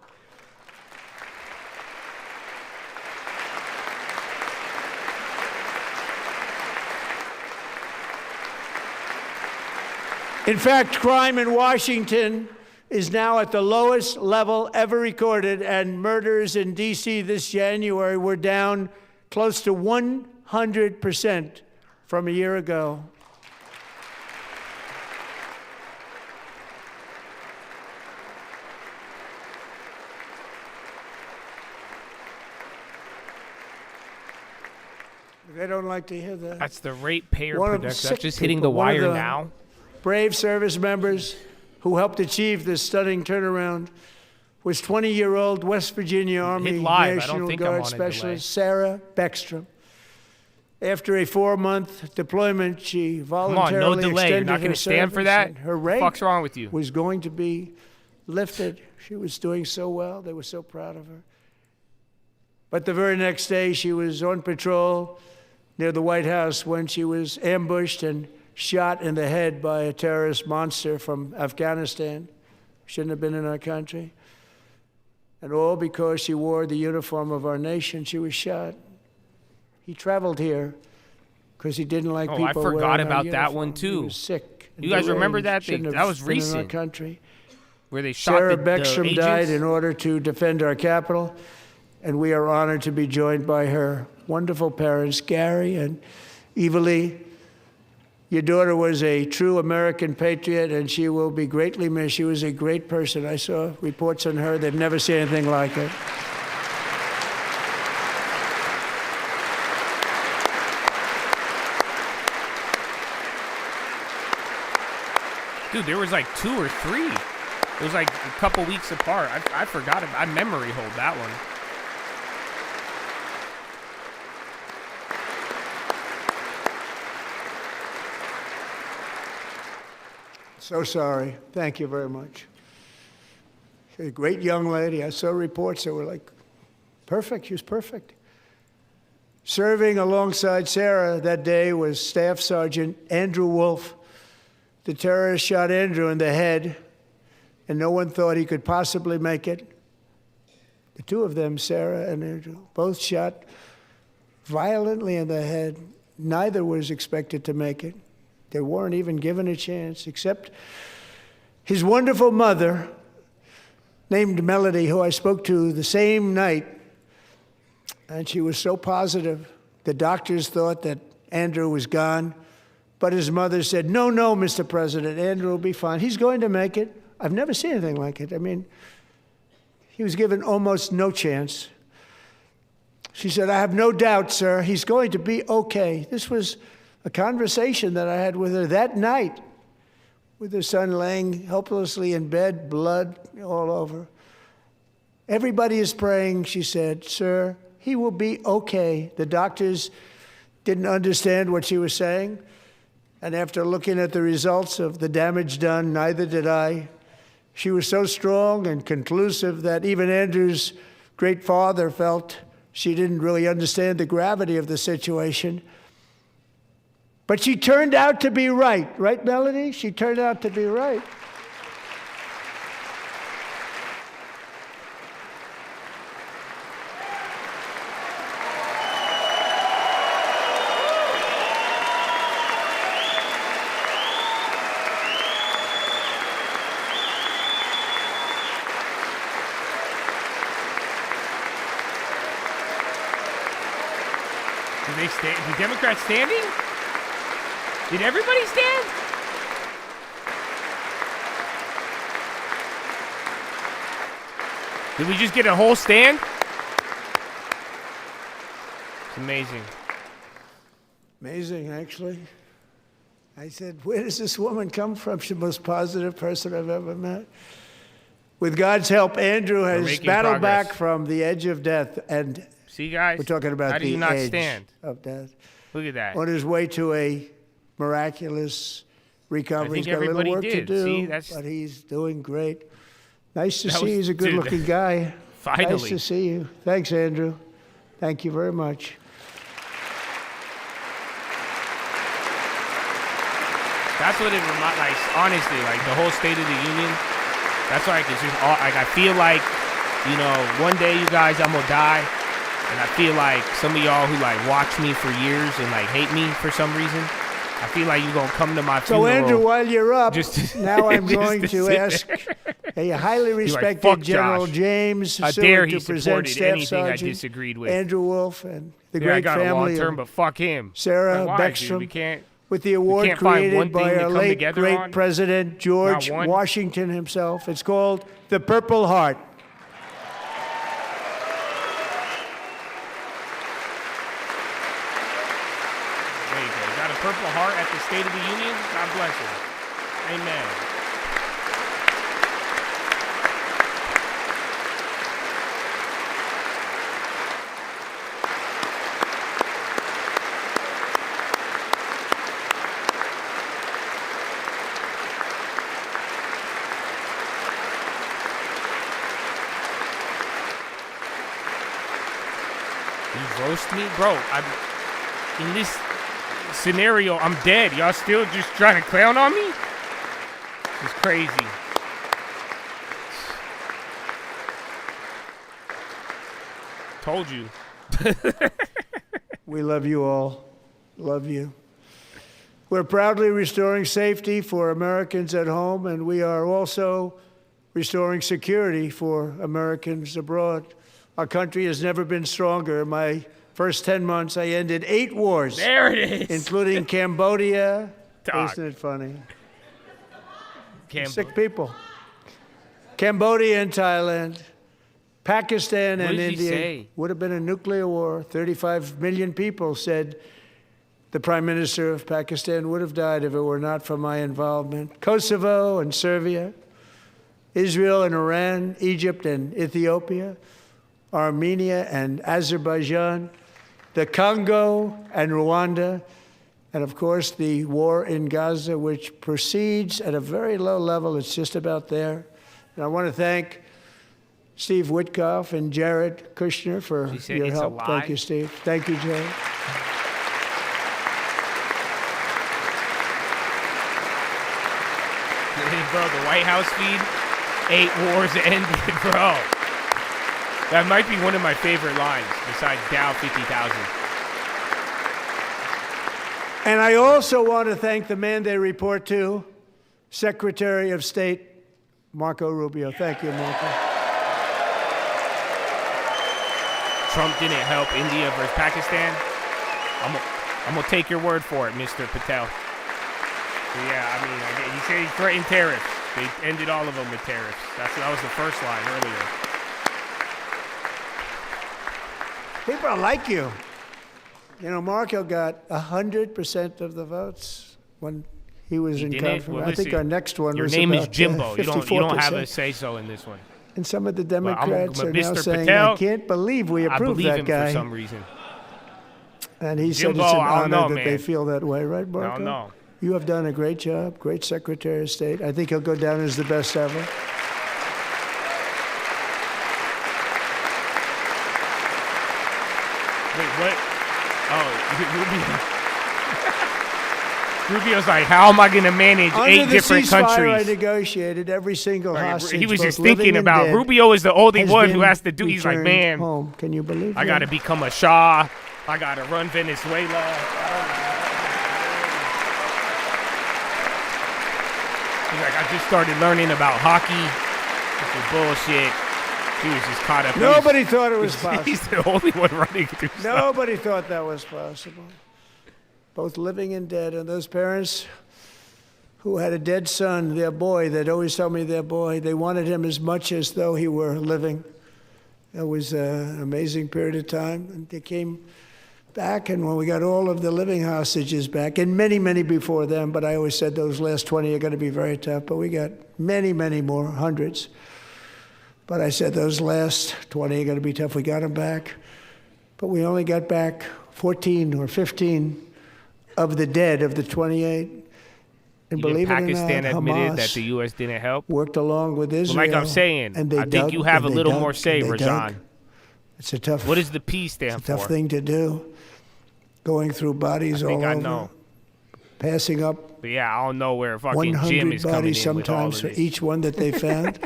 In fact, crime in Washington is now at the lowest level ever recorded, and murders in D.C. this January were down close to 100% from a year ago. They don't like to hear that. That's the ratepayer One of production. sick That's just hitting the people, one of wire the now. Brave service members who helped achieve this stunning turnaround was 20-year-old West Virginia Army live. I don't National think I'm Guard on a Specialist delay. Sarah Beckstrom. After a 4-month deployment, she Come on, voluntarily no delay. You're extended not her going to stand for service, that? and her What the rank fuck's wrong with you? was going to be lifted. She was doing so well. They were so proud of her. But the very next day, she was on patrol near the White House when she was ambushed and shot in the head by a terrorist monster from Afghanistan. Shouldn't have been in our country. And all because she wore the uniform of our nation. She was shot. He traveled here because he didn't like Oh, I people forgot wearing our about that uniform. one, too. He was sick. and You guys remember deranged. that thing? Shouldn't That have was been in our recent. country. Where they shot Sarah the Beckstrom agents? died in order to defend our capital, and we are honored to be joined by her wonderful parents, Gary and Evalie. Your daughter was a true American patriot, and she will be greatly missed. She was a great person. I saw reports on her. They've never seen anything like it. Dude, there was like 2 or 3. It was like a couple weeks apart. I forgot it. I memory hold that one. So sorry. Thank you very much. She's a great young lady. I saw reports that were like, perfect. She was perfect. Serving alongside Sarah that day was Staff Sergeant Andrew Wolf. The terrorist shot Andrew in the head, and no one thought he could possibly make it. The two of them, Sarah and Andrew, both shot violently in the head. Neither was expected to make it. They weren't even given a chance, except his wonderful mother, named Melody, who I spoke to the same night. And she was so positive. The doctors thought that Andrew was gone. But his mother said, no, Mr. President, Andrew will be fine. He's going to make it. I've never seen anything like it. I mean, he was given almost no chance. She said, I have no doubt, sir, he's going to be okay. This was a conversation that I had with her that night. with her son laying helplessly in bed, blood all over. Everybody is praying, she said. Sir, he will be okay. The doctors didn't understand what she was saying. And after looking at the results of the damage done, neither did I. She was so strong and conclusive that even Andrew's great father felt she didn't really understand the gravity of the situation. But she turned out to be right. Right, Melanie? She turned out to be right. The Democrats standing? Did everybody stand? Did we just get a whole stand? It's amazing. Amazing, actually. I said, where does this woman come from? She's the most positive person I've ever met. With God's help, Andrew has battled back from the edge of death. And see, guys, we're talking about how do you the not edge stand? of death. Look at that. On his way to a miraculous recovery. He's got a little everybody work to did. do, See, that's- but he's doing great. Nice to That see was- you. He's a good-looking dude, guy. finally. Nice to see you. Thanks, Andrew. Thank you very much. That's what it reminds, like, honestly, like, the whole State of the Union, that's like, it's just, all, like, I feel like, you know, one day, you guys, I'm gonna die, and I feel like some of y'all who, like, watch me for years and, like, hate me for some reason, I feel like you're gonna come to my funeral. So, Andrew, while you're up, now I'm just going to ask a highly respected "Fuck General Josh." James How dare he to present supported Staff anything I Sergeant disagreed with. Andrew Wolf and the Yeah, I great got a family long term, of but fuck him. Sarah Like, why, Beckstrom. dude? We can't. with the award can't find one created by thing to our come late, together great on? President George Not one? Washington himself. It's called the Purple Heart. There you go. You got a Purple Heart at the State of the Union? God bless him. Amen. You roast me? Bro, in this scenario, I'm dead. Y'all still just trying to clown on me? It's crazy. Told you. We love you all. Love you. We're proudly restoring safety for Americans at home, and we are also restoring security for Americans abroad. Our country has never been stronger. In my first 10 months, I ended 8 wars. There it is. Including Cambodia. Dog. Isn't it funny? Cambo- Sick people. Cambodia and Thailand. Pakistan What and did he India. say? Would have been a nuclear war. 35 million people, said the Prime Minister of Pakistan, would have died if it were not for my involvement. Kosovo and Serbia. Israel and Iran. Egypt and Ethiopia. Armenia and Azerbaijan, the Congo and Rwanda, and of course the war in Gaza, which proceeds at a very low level. It's just about there. And I want to thank Steve Witkoff and Jared Kushner for your it's help. a lie? Thank you, Steve. Thank you, Jared. Bro, the White House feed, 8 wars ended, bro. That might be one of my favorite lines, besides Dow 50,000. And I also want to thank the man they report to, Secretary of State Marco Rubio. Thank you, Marco. Trump didn't help India versus Pakistan. I'm gonna take your word for it, Mr. Patel. So yeah, I mean, he said he threatened tariffs. They ended all of them with tariffs. That was the first line earlier. People like you. You know, Marco got 100% of the votes when He was in confirmation. Well, I think our next one your was name is about, Jimbo. You don't have 54%. a say-so in this one. And some of the Democrats are now Mr. saying, Patel, I can't believe we I approved believe that him guy. for some reason. And he said Jimbo, it's an I don't honor know, that they man. feel that way, right, Marco? No. You have done a great job, great Secretary of State. I think he'll go down as the best ever. Wait, what? Oh, Rubio's like, how am I going to manage Under 8 different the ceasefire I countries? negotiated, every single hostage, He was both just thinking living and about, dead, Rubio is the only has one who been has to do. He's like, returned man, home. Can you believe I that? got to become a Shah. I got to run Venezuela. He's like, I just started learning about hockey. This is bullshit. He was just caught up. Nobody thought it was possible. He's the only one running through stuff. Nobody thought that was possible. Both living and dead. And those parents who had a dead son, their boy, they'd always tell me their boy, they wanted him as much as though he were living. It was an amazing period of time. And they came back, and when we got all of the living hostages back, and many, many before them, but I always said those last 20 are going to be very tough, but we got many, many more, hundreds. But I said those last 20 are going to be tough. We got them back. But we only got back 14 or 15 of the dead of the 28. And believe it or not, Pakistan admitted Hamas that the U.S. didn't help. worked along with Israel. Well, like I'm saying, and they I think you have a little more say, Rajan. It's a tough. What does the P stand for? Tough thing to do. Going through bodies all over. I know. Passing up. But yeah, I don't know where fucking 100 Jim is coming bodies in with all sometimes of for this. each one that they found.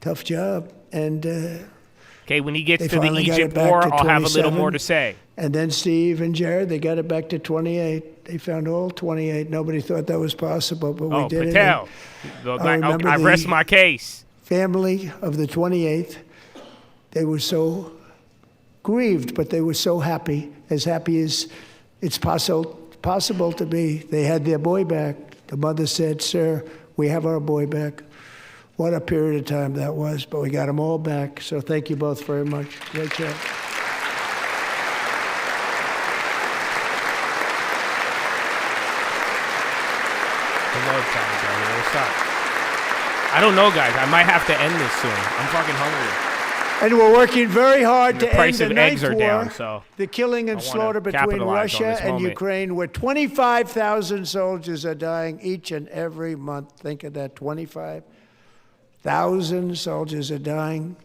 Tough job. And okay, when he gets they to the finally got Egypt it back war, to I'll have a little 27. more to say. And then Steve and Jared, they got it back to 28. They found all 28. Nobody thought that was possible, but we did Patel. it. I rest my case. Family of the 28th, they were so grieved, but they were so happy as it's possible to be. They had their boy back. The mother said, sir, we have our boy back. What a period of time that was, but we got them all back. So thank you both very much. Great job. I don't know, guys. I might have to end this soon. I'm fucking hungry. And we're working very hard to end the eggs ninth are war, down, so the killing and slaughter between capitalize on Russia this and moment. Ukraine, where 25,000 soldiers are dying each and every month. Think of that, 25,000 soldiers are dying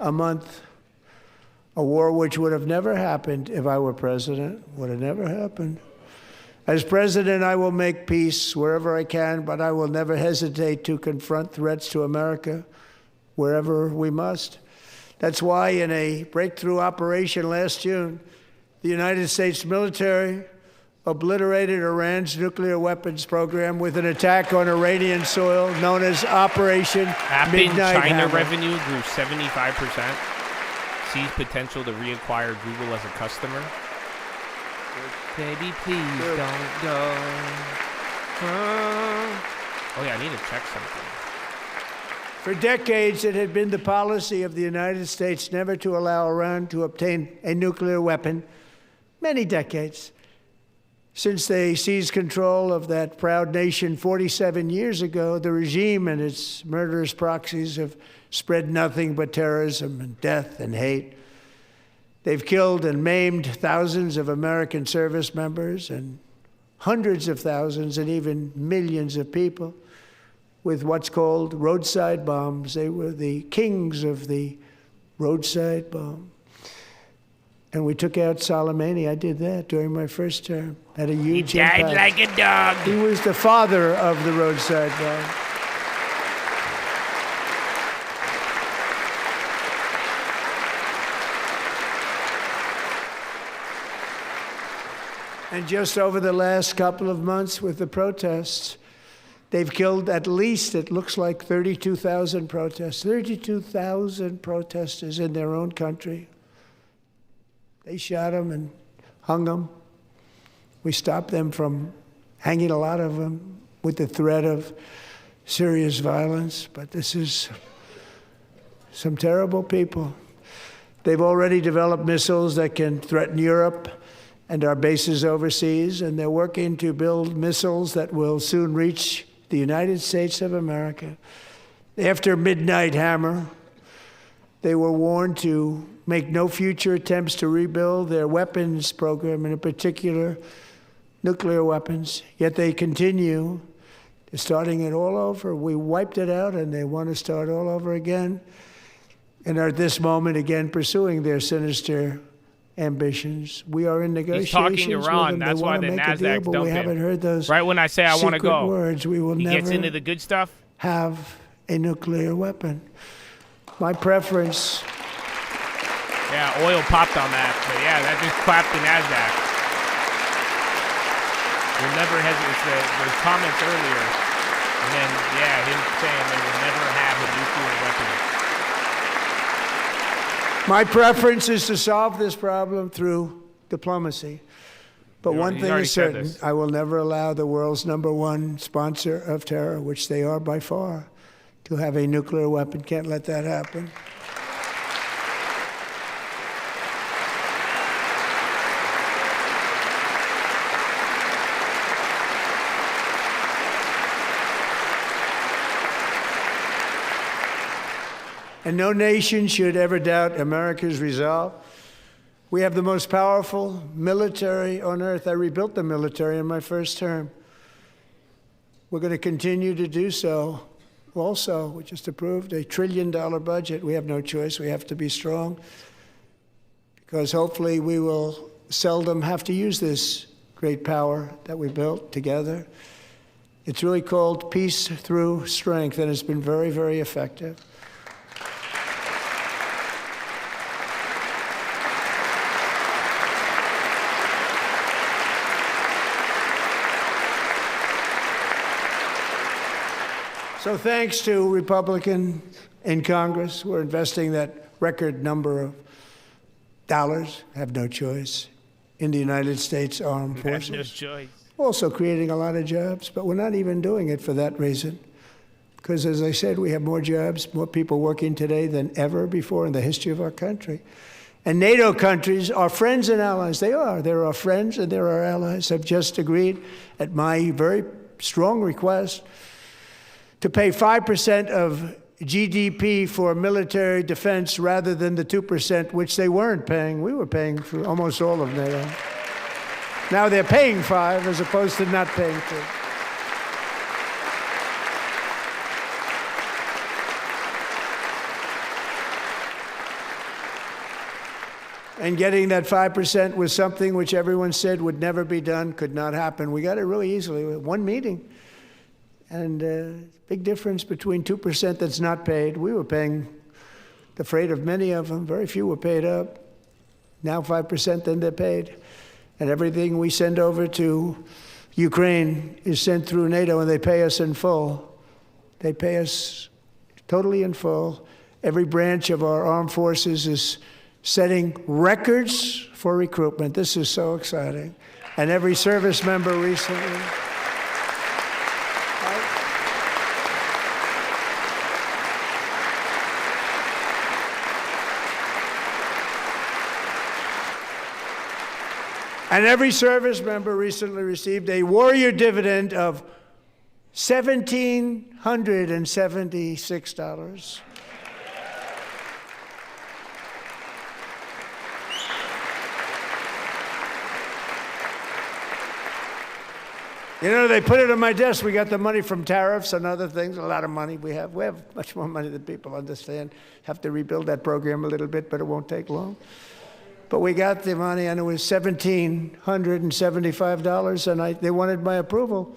a month. A war which would have never happened if I were president, would have never happened. As president, I will make peace wherever I can, but I will never hesitate to confront threats to America wherever we must. That's why in a breakthrough operation last June, the United States military obliterated Iran's nuclear weapons program with an attack on Iranian soil known as Operation Midnight China Hammer. revenue grew 75%. Sees potential to reacquire Google as a customer. Baby, please don't go. Oh yeah, I need to check something. For decades, it had been the policy of the United States never to allow Iran to obtain a nuclear weapon. Many decades. Since they seized control of that proud nation 47 years ago, the regime and its murderous proxies have spread nothing but terrorism and death and hate. They've killed and maimed thousands of American service members and hundreds of thousands and even millions of people with what's called roadside bombs. They were the kings of the roadside bomb. And we took out Soleimani. I did that during my first term. Had a huge impact. He died like a dog. He was the father of the roadside bomb. And just over the last couple of months with the protests, they've killed at least, it looks like 32,000 protesters. 32,000 protesters in their own country. They shot them and hung them. We stopped them from hanging a lot of them with the threat of serious violence. But this is some terrible people. They've already developed missiles that can threaten Europe and our bases overseas, and they're working to build missiles that will soon reach the United States of America. After Midnight Hammer, they were warned to make no future attempts to rebuild their weapons program, and in particular, nuclear weapons. Yet they continue. They're starting it all over. We wiped it out, and they want to start all over again, and are at this moment again pursuing their sinister ambitions. We are in negotiations. He's talking Iran. That's why the Nasdaq's dumping. We haven't heard those right when I say I want to go. Words. We will he never gets into the good stuff. Have a nuclear weapon. My preference. Yeah, oil popped on that. But yeah, that just clapped the Nasdaq. We'll never hesitate. There's comments earlier, and then him saying they will never have a nuclear weapon. My preference is to solve this problem through diplomacy. But one thing is certain, I will never allow the world's #1 sponsor of terror, which they are by far, to have a nuclear weapon. Can't let that happen. And no nation should ever doubt America's resolve. We have the most powerful military on earth. I rebuilt the military in my first term. We're going to continue to do so. Also, we just approved a $1 trillion budget. We have no choice. We have to be strong, because hopefully we will seldom have to use this great power that we built together. It's really called peace through strength, and it's been very, very effective. So thanks to Republicans in Congress, we're investing that record number of dollars, have no choice, in the United States Armed Forces. No choice. Also creating a lot of jobs, but we're not even doing it for that reason. Because as I said, we have more jobs, more people working today than ever before in the history of our country. And NATO countries are friends and allies. They are. They're our friends and they're our allies. Have just agreed, at my very strong request, to pay 5% of GDP for military defense rather than the 2%, which they weren't paying. We were paying for almost all of NATO. Now they're paying 5 as opposed to not paying 2. And getting that 5% was something which everyone said would never be done, could not happen. We got it really easily with one meeting. And big difference between 2% that's not paid. We were paying the freight of many of them. Very few were paid up. Now 5%, then they're paid. And everything we send over to Ukraine is sent through NATO, and they pay us in full. They pay us totally in full. Every branch of our armed forces is setting records for recruitment. This is so exciting. And every service member recently. And every service member recently received a warrior dividend of $1,776. You know, they put it on my desk. We got the money from tariffs and other things, a lot of money we have. We have much more money than people understand. Have to rebuild that program a little bit, but it won't take long. But we got the money, and it was $1,775, and they wanted my approval.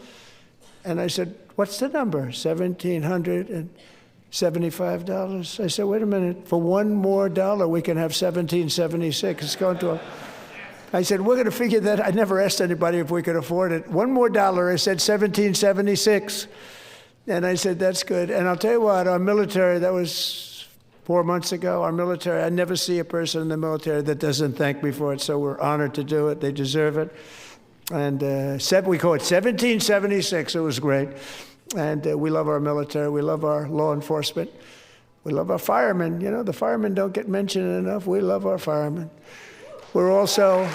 And I said, what's the number? $1,775. I said, wait a minute, for $1 more we can have $1,776. It's going to I said, we're going to figure that. I never asked anybody if we could afford it. $1 more, I said $1,776. And I said, that's good. And I'll tell you what, our military, that was 4 months ago, our military, I never see a person in the military that doesn't thank me for it, so we're honored to do it. They deserve it. And we call it 1776. It was great. And we love our military. We love our law enforcement. We love our firemen. You know, the firemen don't get mentioned enough. We love our firemen. We're also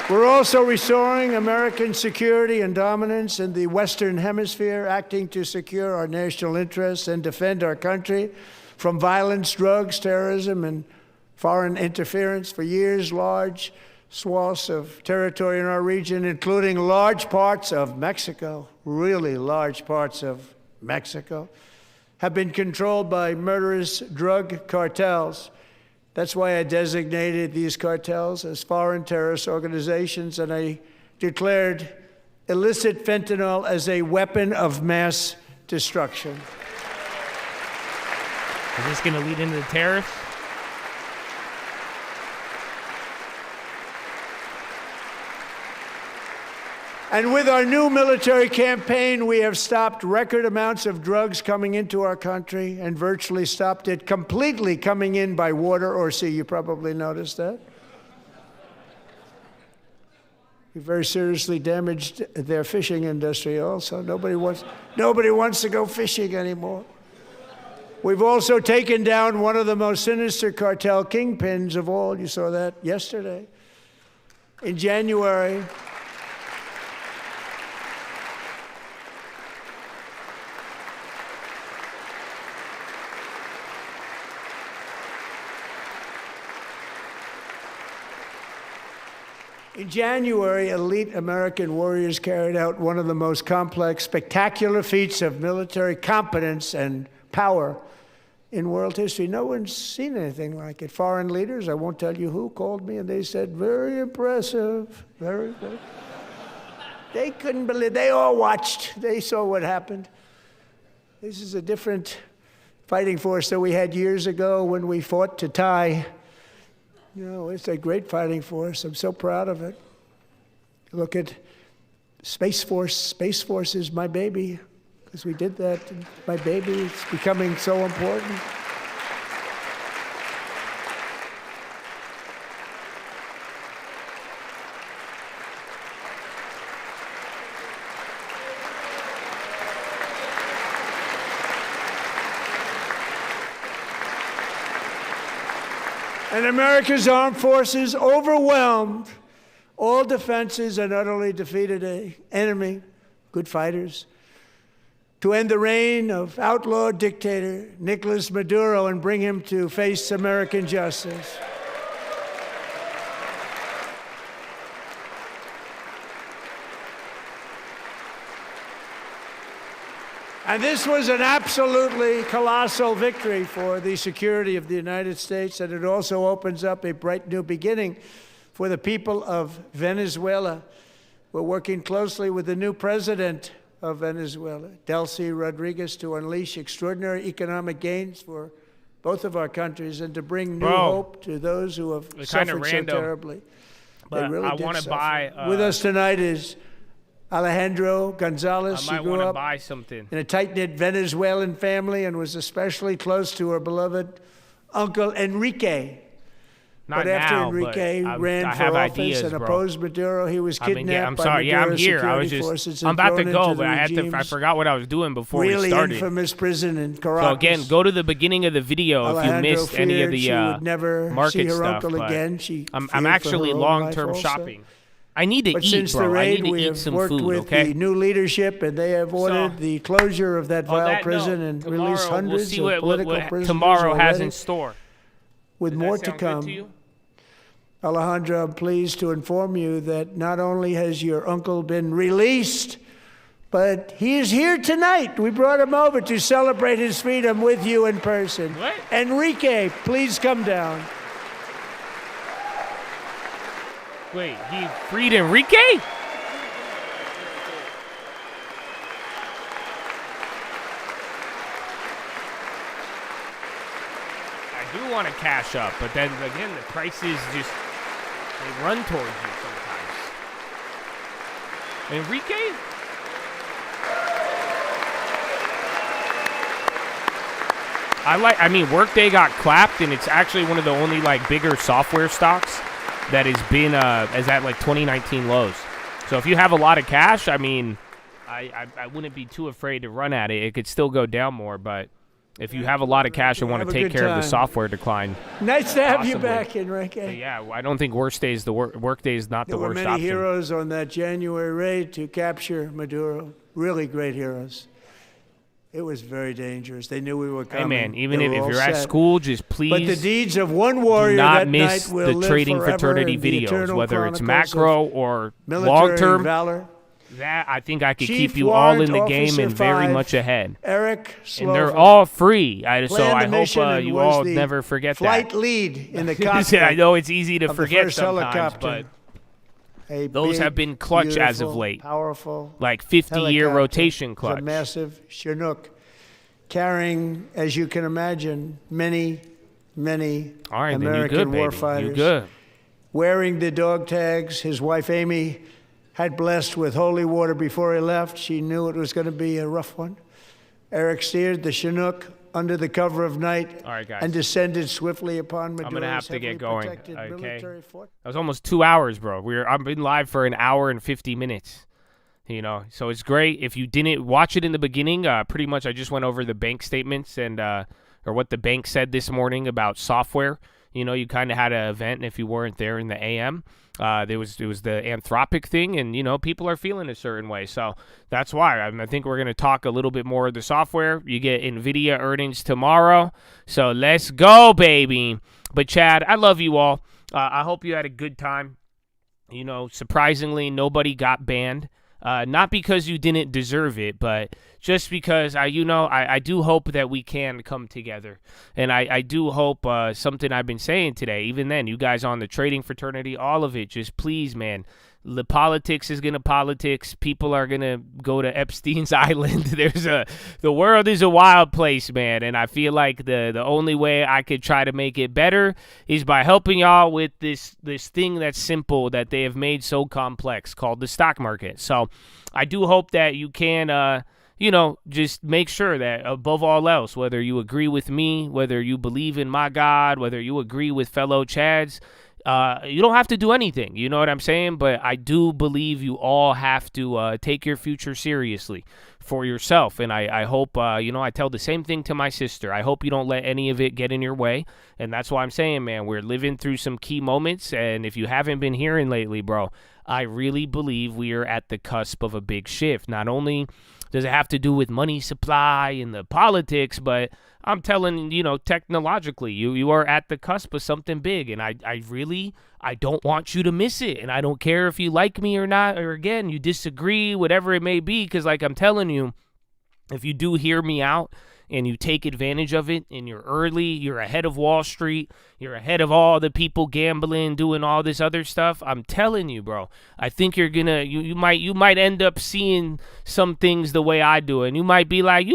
We're also restoring American security and dominance in the Western Hemisphere, acting to secure our national interests and defend our country from violence, drugs, terrorism, and foreign interference. For years, large swaths of territory in our region, including large parts of Mexico, really large parts of Mexico, have been controlled by murderous drug cartels. That's why I designated these cartels as foreign terrorist organizations, and I declared illicit fentanyl as a weapon of mass destruction. Is this going to lead into the tariffs? And with our new military campaign, we have stopped record amounts of drugs coming into our country and virtually stopped it completely coming in by water or sea. You probably noticed that. We very seriously damaged their fishing industry also. Nobody wants to go fishing anymore. We've also taken down one of the most sinister cartel kingpins of all. You saw that yesterday. In January, elite American warriors carried out one of the most complex, spectacular feats of military competence and power in world history. No one's seen anything like it. Foreign leaders, I won't tell you who, called me and they said, very impressive, very good. They couldn't believe, they all watched, they saw what happened. This is a different fighting force that we had years ago when we fought to tie. You know, it's a great fighting force. I'm so proud of it. Look at Space Force. Space Force is my baby, because we did that. My baby is becoming so important. And America's armed forces overwhelmed all defenses and utterly defeated an enemy, good fighters, to end the reign of outlaw dictator Nicolas Maduro and bring him to face American justice. And this was an absolutely colossal victory for the security of the United States, and it also opens up a bright new beginning for the people of Venezuela. We're working closely with the new president of Venezuela, Delcy Rodriguez, to unleash extraordinary economic gains for both of our countries and to bring new hope to those who have suffered so terribly. But really I want to buy. With us tonight is Alejandro Gonzalez. I might want to buy something. In a tight-knit Venezuelan family and was especially close to her beloved uncle Enrique. But after Enrique ran for office and opposed Maduro, he was kidnapped by Maduro's security forces and I'm about to thrown go, into but I forgot what I was doing before we really started. Infamous prison in Caracas. So again, go to the beginning of the video if you missed any of the she would never market see her stuff. uncle again. She I'm actually long-term shopping. I need to but eat, since bro. the raid, I need to we eat have some worked food, with okay? the new leadership, and they have ordered the closure of that vile prison and released hundreds of political prisoners tomorrow has already, in store. with more to come. Alejandro, I'm pleased to inform you that not only has your uncle been released, but he is here tonight. We brought him over to celebrate his freedom with you in person. What? Enrique, please come down. Wait, he freed Enrique? I do want to cash up, but then again, the prices just, they run towards you sometimes. Enrique? I mean, Workday got clapped, and it's actually one of the only, like, bigger software stocks that has been is at like 2019 lows. So if you have a lot of cash, I mean, I wouldn't be too afraid to run at it. It could still go down more, but If you have a lot of cash and want to take care of the software decline. Nice to have you possibly. back, Enrique. Yeah, I don't think work day is the not the worst option. There were many heroes on that January raid to capture Maduro. Really great heroes. It was very dangerous. They knew we were coming. Hey, man, even if you're at school, just please but the deeds of one warrior do not that miss night will the live trading forever fraternity in the videos, eternal whether it's chronicles macro of or military long-term. valor. That I think I could Chief keep you all in the Warrant game Officer and very 5, much ahead. Eric And they're Slover all free. So I planned the hope mission and you was all the never forget flight that. lead in the cockpit I know it's easy to of the forget first sometimes, helicopter. but those big, have been clutch as of beautiful, late. Powerful, Like 50-year helicopter. rotation It's clutch. a massive Chinook, carrying, as you can imagine, many All right, American then you good, baby. warfighters. You good. Wearing the dog tags, his wife Amy had blessed with holy water before he left. She knew it was going to be a rough one. Eric steered the Chinook under the cover of night All right, guys. and descended swiftly upon Maduro's I'm gonna have to get going. Okay. military fort. That was almost 2 hours, bro. I've been live for an hour and 50 minutes. So it's great. If you didn't watch it in the beginning, pretty much I just went over the bank statements and or what the bank said this morning about software. You kind of had an event if you weren't there in the AM. It was the Anthropic thing, and people are feeling a certain way. So that's why I think we're going to talk a little bit more of the software. You get NVIDIA earnings tomorrow, so let's go, baby. But Chad, I love you all. I hope you had a good time. Surprisingly, nobody got banned. Not because you didn't deserve it, but just because I do hope that we can come together. And I do hope something I've been saying today, even then, you guys on the trading fraternity, all of it, just please, man, the politics is going to politics. People are going to go to Epstein's Island. The world is a wild place, man. And I feel like the only way I could try to make it better is by helping y'all with this thing that's simple that they have made so complex called the stock market. So I do hope that you can, just make sure that above all else, whether you agree with me, whether you believe in my God, whether you agree with fellow Chads, you don't have to do anything, you know what I'm saying? But I do believe you all have to take your future seriously for yourself. And I hope, I tell the same thing to my sister. I hope you don't let any of it get in your way. And that's why I'm saying, man, we're living through some key moments. And if you haven't been hearing lately, bro, I really believe we are at the cusp of a big shift. Not only does it have to do with money supply and the politics, but I'm telling technologically, you are at the cusp of something big, and I don't want you to miss it, and I don't care if you like me or not, or again, you disagree, whatever it may be, because like I'm telling you, if you do hear me out and you take advantage of it and you're early, you're ahead of Wall Street, you're ahead of all the people gambling, doing all this other stuff, I'm telling you, bro, I think you're gonna, you might end up seeing some things the way I do, and you might be like,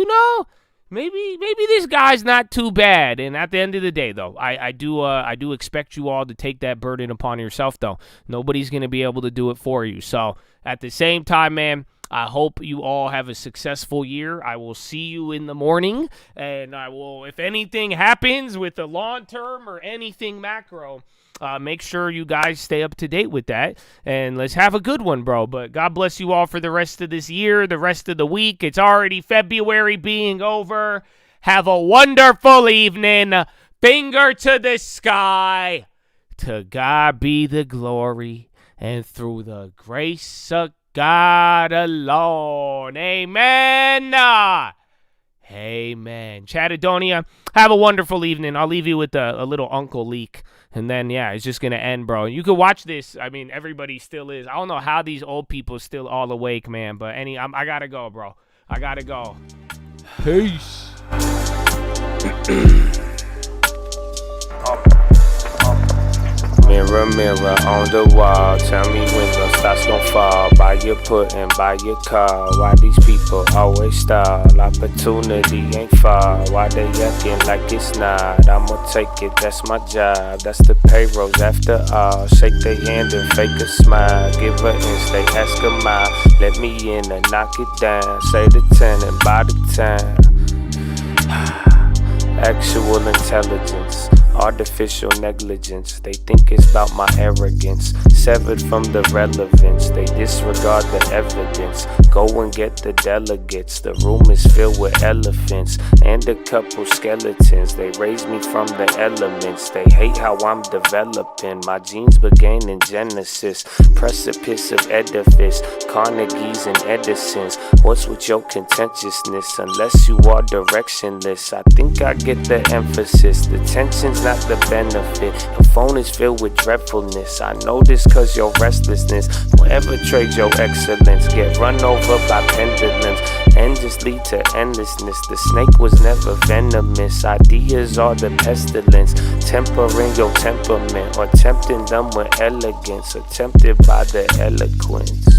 maybe this guy's not too bad. And at the end of the day, though, I do expect you all to take that burden upon yourself, though. Nobody's going to be able to do it for you. So at the same time, man, I hope you all have a successful year. I will see you in the morning, and I will, if anything happens with the long term or anything macro, make sure you guys stay up to date with that, and let's have a good one, bro. But God bless you all for the rest of this year, the rest of the week. It's already February being over. Have a wonderful evening. Finger to the sky. To God be the glory, and through the grace of God alone. Amen. Amen. Chatadonia, have a wonderful evening. I'll leave you with a little Uncle Leak. And then, yeah, it's just going to end, bro. You can watch this. I mean, everybody still is. I don't know how these old people still all awake, man. But I got to go, bro. I got to go. Peace. Mirror, mirror on the wall, tell me when the stocks gon' fall. Buy your put and buy your call. Why these people always stall? Opportunity ain't far. Why they acting like it's not? I'ma take it, that's my job. That's the payrolls after all. Shake their hand and fake a smile. Give her inch, they ask a mile. Let me in and knock it down. Say the 10 and buy the time. Actual intelligence artificial negligence. They think it's about my arrogance, severed from the relevance. They disregard the evidence. Go and get the delegates. The room is filled with elephants and a couple skeletons. They raised me from the elements. They hate how I'm developing. My genes began in Genesis, precipice of edifice, Carnegie's and Edison's. What's with your contentiousness unless you are directionless? I think I get the emphasis. The tension's not the benefit. Your phone is filled with dreadfulness. I know this cause your restlessness. Don't ever trade your excellence. Get run over by pendulums and just lead to endlessness. The snake was never venomous. Ideas are the pestilence, tempering your temperament or tempting them with elegance, or tempted by the eloquence.